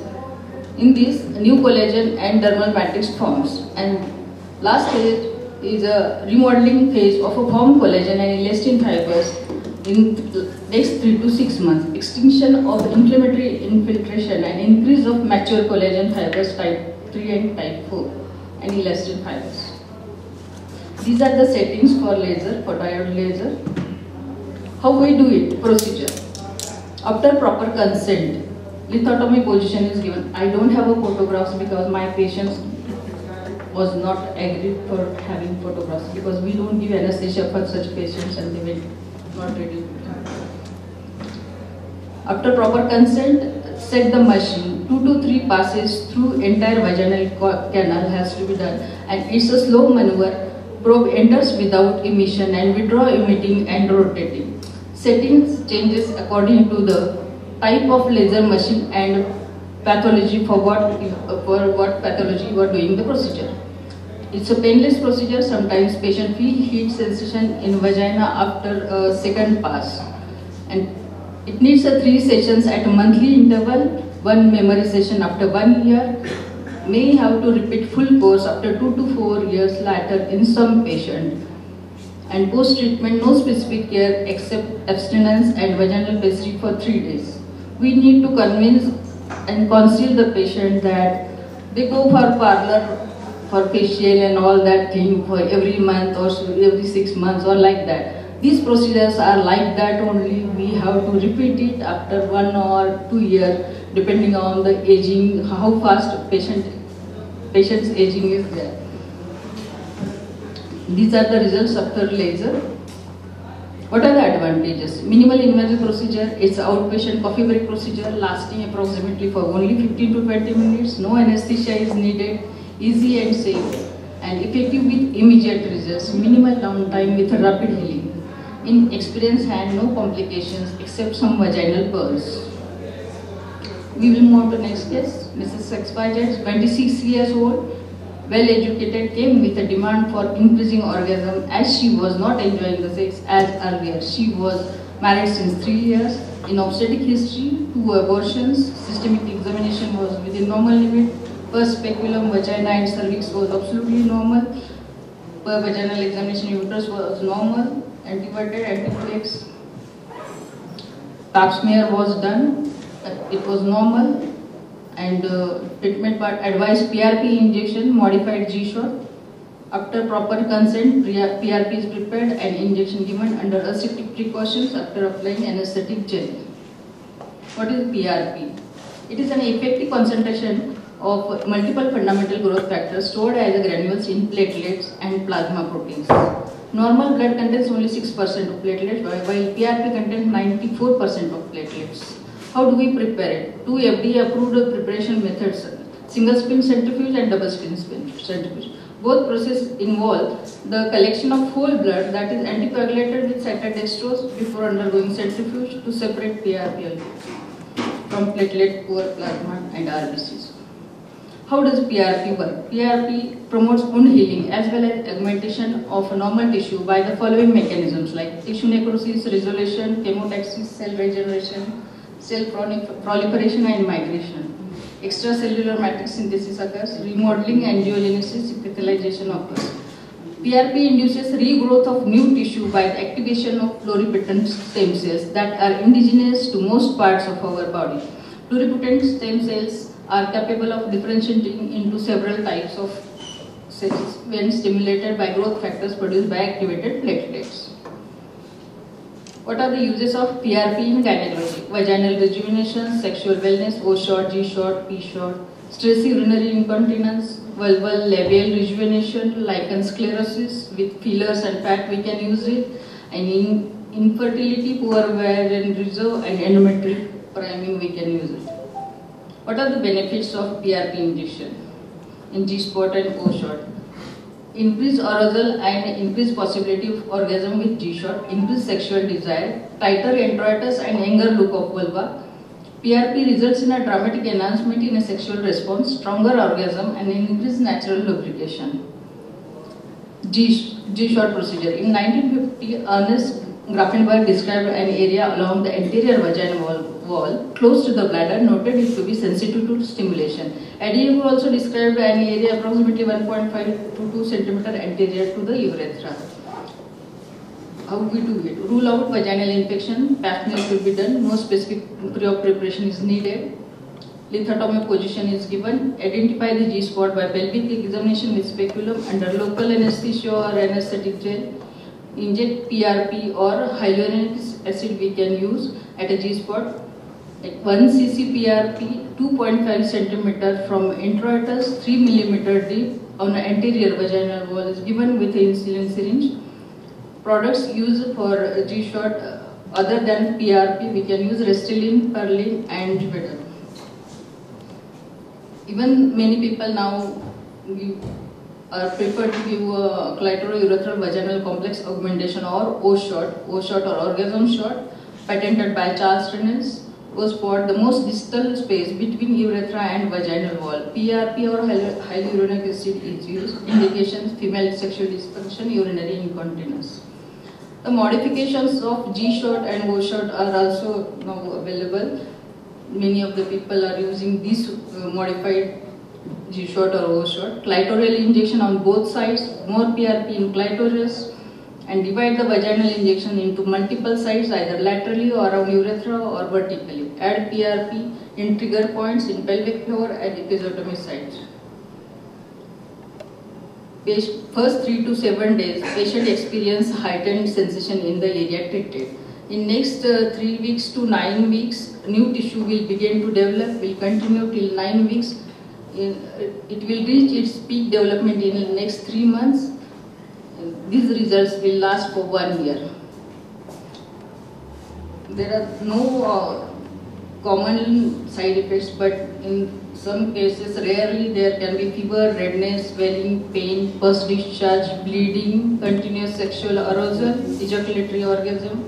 Speaker 8: In this, new collagen and dermal matrix forms. And last phase is a remodeling phase of a formed collagen and elastin fibers in next 3 to 6 months. Extinction of inflammatory infiltration and increase of mature collagen fibers type 3 and type 4 and elastin fibers. These are the settings for laser, for diode laser. How we do it? Procedure. After proper consent, lithotomy position is given. I don't have a photographs because my patients was not agreed for having photographs because we don't give anesthesia for such patients and they were not ready. After proper consent, set the machine. 2 to 3 passes through entire vaginal canal has to be done, and it's a slow maneuver. Probe enters without emission and withdraw emitting and rotating. Settings changes according to the type of laser machine and pathology for what pathology you are doing the procedure. It's a painless procedure. Sometimes patient feel heat sensation in vagina after a second pass, and it needs a 3 sessions at a monthly interval. 1 memory session after 1 year. May have to repeat full course after 2 to 4 years later in some patient. And post-treatment, no specific care except abstinence and vaginal pastry for 3 days. We need to convince and counsel the patient that they go for parlor for facial and all that thing for every month or every 6 months or like that. These procedures are like that only. We have to repeat it after 1 or 2 years depending on the aging, how fast patient's aging is there. These are the results after laser. What are the advantages? Minimal invasive procedure, it's outpatient coffee break procedure lasting approximately for only 15 to 20 minutes. No anesthesia is needed, easy and safe, and effective with immediate results. Minimal downtime with rapid healing. In experienced hand, no complications except some vaginal burns. We will move on to next case. Mrs. XYZ, 26 years old, well educated, came with a demand for increasing orgasm as she was not enjoying the sex as earlier. She was married since 3 years. In obstetric history, 2 abortions, systemic examination was within normal limit. Per speculum, vagina and cervix was absolutely normal. Per vaginal examination, uterus was normal. Antiverted, antiplex. Pap smear was done. It was normal. And treatment part, advised PRP injection, modified G-shot. After proper consent, PRP is prepared and injection given under aseptic precautions after applying anesthetic gel. What is PRP? It is an effective concentration of multiple fundamental growth factors stored as granules in platelets and plasma proteins. Normal blood contains only 6% of platelets, while PRP contains 94% of platelets. How do we prepare it? 2 FDA approved preparation methods, single spin centrifuge and double spin centrifuge. Both processes involve the collection of whole blood that is anticoagulated with cytodextrose before undergoing centrifuge to separate PRP from platelet, poor plasma and RBCs. How does PRP work? PRP promotes wound healing as well as augmentation of normal tissue by the following mechanisms like tissue necrosis, resolution, chemotaxis, cell regeneration, cell proliferation and migration. Extracellular matrix synthesis occurs, remodeling, angiogenesis, epithelialization occurs. PRP induces regrowth of new tissue by the activation of pluripotent stem cells that are indigenous to most parts of our body. Pluripotent stem cells are capable of differentiating into several types of cells when stimulated by growth factors produced by activated platelets. What are the uses of PRP in gynecology? Vaginal rejuvenation, sexual wellness, O-shot, G-shot, P-shot, stress urinary incontinence, vulval labial rejuvenation, lichen sclerosis with fillers and fat we can use it, and in infertility, poor ovarian reserve and endometrial priming we can use it. What are the benefits of PRP injection in G-spot and O-shot? Increased arousal and increased possibility of orgasm with G-shot, increased sexual desire, tighter introitus and younger look of vulva. PRP results in a dramatic enhancement in a sexual response, stronger orgasm and increased natural lubrication. G-shot procedure. In 1950, Ernest Grafenberg described an area along the anterior vaginal wall close to the bladder, noted it to be sensitive to stimulation. Adiego also described an area approximately 1.5 to 2 cm anterior to the urethra. How we do it? Rule out vaginal infection, pap smear should be done, no specific pre-op preparation is needed. Lithotomy position is given. Identify the G-spot by pelvic examination with speculum under local anesthesia or anesthetic gel. Inject PRP or hyaluronic acid we can use at a G-spot. At 1 cc PRP, 2.5 cm from introitus, 3 mm deep on the anterior vaginal wall is given with an insulin syringe. Products used for G-shot other than PRP, we can use Restylane, Perlin and Juvederm. Even many people now are preferred to give clitorourethral vaginal complex augmentation or O-shot or orgasm shot, patented by Charles Reynolds. O-spot, the most distal space between urethra and vaginal wall. PRP or hyaluronic acid is used. Indications: female sexual dysfunction, urinary incontinence. The modifications of G-shot and O-shot are also now available. Many of the people are using this modified G-shot or O-shot. Clitoral injection on both sides, more PRP in clitoris, and divide the vaginal injection into multiple sites either laterally or around urethra or vertically. Add PRP in trigger points in pelvic floor and episiotomy sites. First 3 to 7 days, patient experience heightened sensation in the area treated. In next 3 weeks to 9 weeks, new tissue will begin to develop, will continue till 9 weeks. It will reach its peak development in the next 3 months. These results will last for 1 year. there are no common side effects, but in some cases, rarely there can be fever, redness, swelling, pain, post-discharge, bleeding, continuous sexual arousal, ejaculatory orgasm,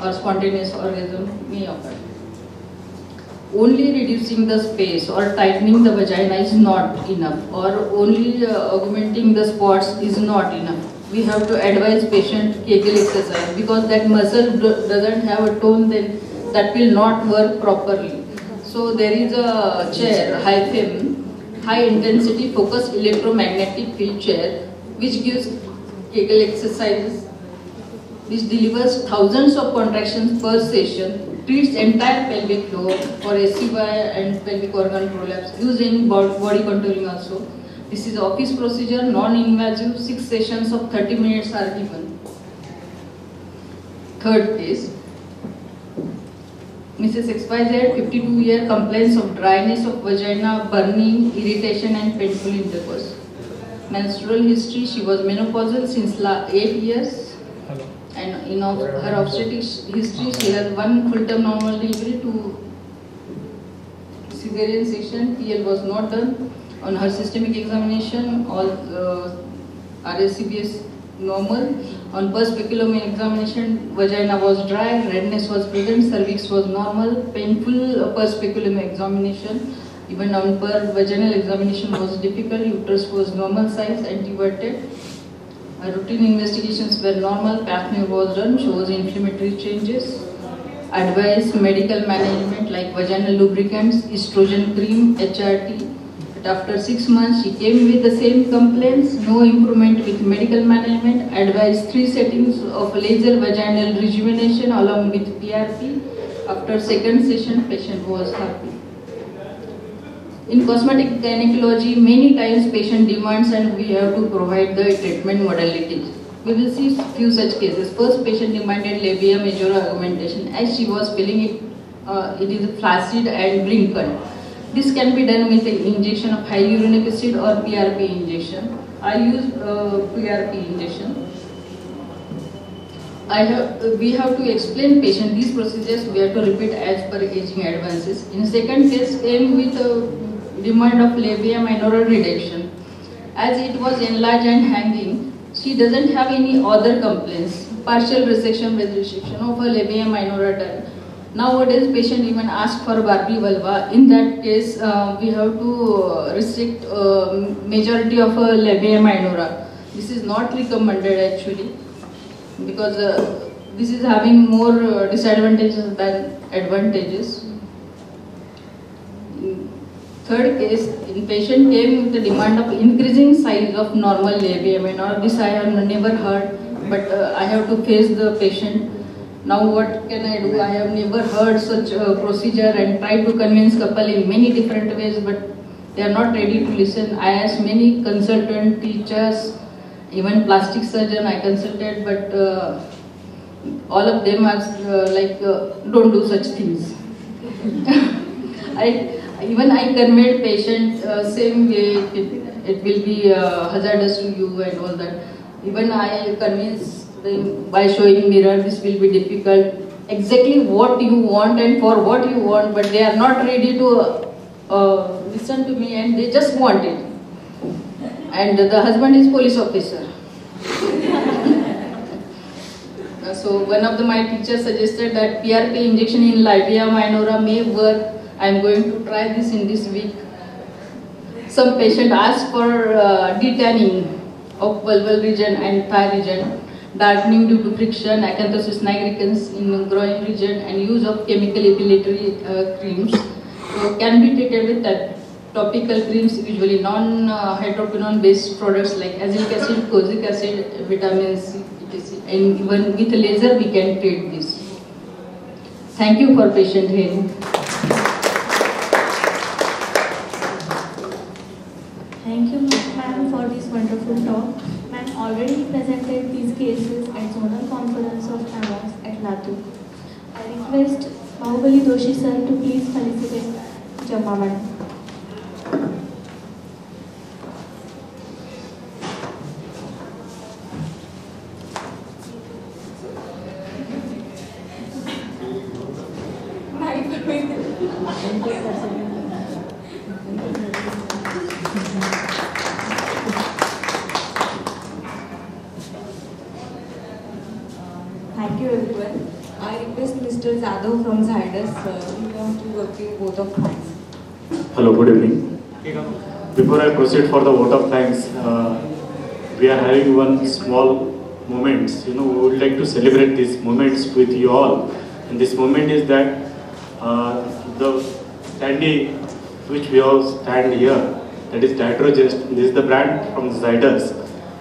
Speaker 8: or spontaneous orgasm may occur. Only reducing the space or tightening the vagina is not enough, or only augmenting the spots is not enough. We have to advise patient Kegel exercise, because that muscle doesn't have a tone, then that will not work properly. So there is a chair, HIFEM, high intensity focused electromagnetic field chair, which gives Kegel exercises, which delivers thousands of contractions per session, treats entire pelvic floor for SUI and pelvic organ prolapse, used in body contouring also. This is office procedure, non-invasive, 6 sessions of 30 minutes are given. Third case, Mrs. XYZ, 52-year, complaints of dryness of vagina, burning, irritation and painful intercourse. Menstrual history, she was menopausal since 8 years.
Speaker 5: Hello.
Speaker 8: And in her obstetric history, she has 1 full-term normal delivery, 2 cesarean section, PL was not done. On her systemic examination, all RSCBS normal. On per speculum examination, vagina was dry, redness was present, cervix was normal, painful per speculum examination. Even on per vaginal examination was difficult, uterus was normal size, anteverted. Routine investigations were normal, pap smear was done, shows inflammatory changes. Advice medical management like vaginal lubricants, estrogen cream, HRT. But after 6 months, she came with the same complaints, no improvement with medical management, advised 3 settings of laser vaginal rejuvenation along with PRP. After second session, patient was happy. In cosmetic gynecology, many times patient demands and we have to provide the treatment modalities. We will see few such cases. First, patient demanded labia majora augmentation as she was feeling it is flaccid and wrinkled. This can be done with the injection of hyaluronic acid or PRP injection. I use PRP injection. We have to explain patient these procedures. We have to repeat as per aging advances. In second case, came with a demand of labia minora reduction. As it was enlarged and hanging, she doesn't have any other complaints. Partial resection with resection of her labia minora done. Nowadays, patient even ask for Barbie vulva. In that case, we have to restrict majority of labia minora. This is not recommended actually, because this is having more disadvantages than advantages. Third case, in patient came with the demand of increasing size of normal labia minora. This I have never heard, but I have to face the patient. Now what can I do? I have never heard such a procedure and tried to convince couple in many different ways, but they are not ready to listen. I asked many consultant, teachers, even plastic surgeon I consulted, but all of them are don't do such things. I conveyed patient same way, it will be hazardous to you and all that. Even I convinced them by showing mirror, this will be difficult. Exactly what you want and for what you want, but they are not ready to listen to me and they just want it. And the husband is police officer. So one of my teachers suggested that PRP injection in labia minora may work. I am going to try this in this week. Some patient asked for detanning of vulval region and thigh region, darkening due to friction, acanthosis nigricans in groin region, and use of chemical epilatory creams. So can be treated with that. Topical creams, usually non-hydroquinone based products like azelaic acid, kojic acid, vitamin C, etc. And even with laser we can treat this. Thank you for patient hearing.
Speaker 7: Thank you, ma'am, for this wonderful talk. Ma'am already presented these cases at zonal conference of AMOS at Latur. I request Bahubali Doshi sir to please felicitate Jamma madam.
Speaker 1: Thank you everyone. I request Mr. Zadav from Zydus to work you both of hands.
Speaker 9: Hello, good evening. Before I proceed for the vote of thanks, we are having one small moment. We would like to celebrate these moments with you all. And this moment is that the standee which we all stand here, that is Diatrogest. This is the brand from Zydus.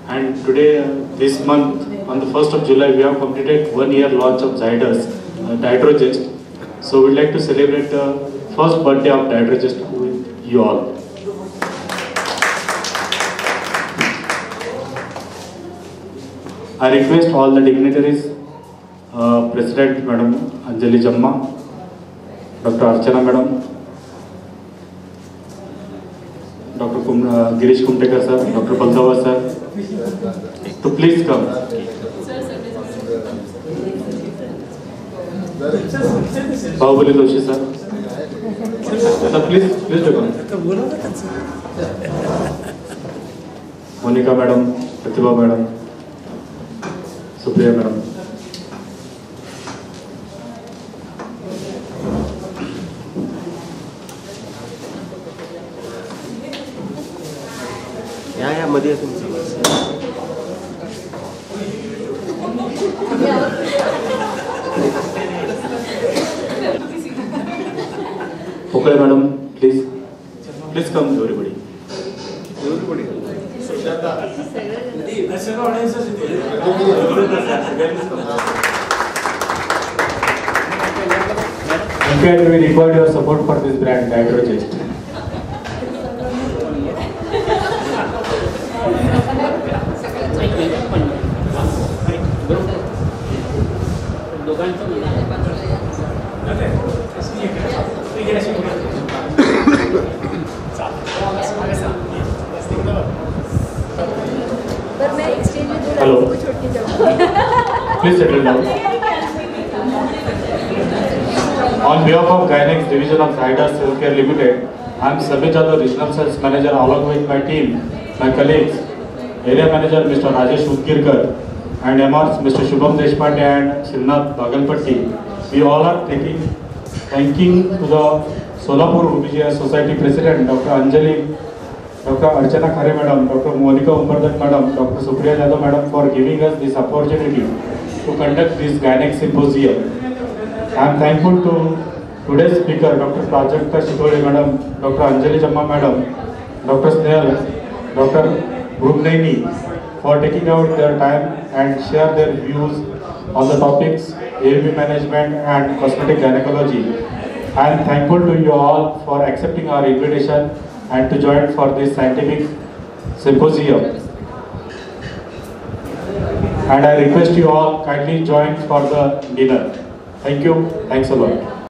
Speaker 9: And today, this month, on the 1st of July, we have completed 1 year launch of Zydus, Diatrogest. So we'd like to celebrate the first birthday of Diatrogest with you all. I request all the dignitaries, President Madam Anjali Jamma, Dr. Archana Madam, Dr. Girish Kumtekar sir, Dr. Balsava sir, to please come. Bahubali Doshi sir. Sir, please to come. Monica Madam, Pratibha Madam, Supriya Madam.
Speaker 10: या मध्ये
Speaker 9: Okay, madam, please come, everybody. And we require your support for this brand, Diatrogest. Hello. Please settle down. On behalf of Gynex Division of Zydus Healthcare Limited, I am Sabir Jadhav, Regional Sales Manager, along with my team, my colleagues, Area Manager Mr. Rajesh Udgirkar, and MRs Mr. Shubham Deshpande and Srinath Bagalpatti. We all are thanking to the Solapur UBGI Society President, Dr. Anjali, Dr. Archana Khare Madam, Dr. Monica Umbardat Madam, Dr. Supriya Jadhav Madam for giving us this opportunity to conduct this Gynex Symposium. I am thankful to today's speaker, Dr. Prajakta Shitole Madam, Dr. Anjali Jamma Madam, Dr. Snehal, Dr. Brugnaini for taking out their time and share their views on the topics AAV management and cosmetic gynecology. I am thankful to you all for accepting our invitation and to join for this scientific symposium. And I request you all kindly join for the dinner. Thank you. Thanks a lot.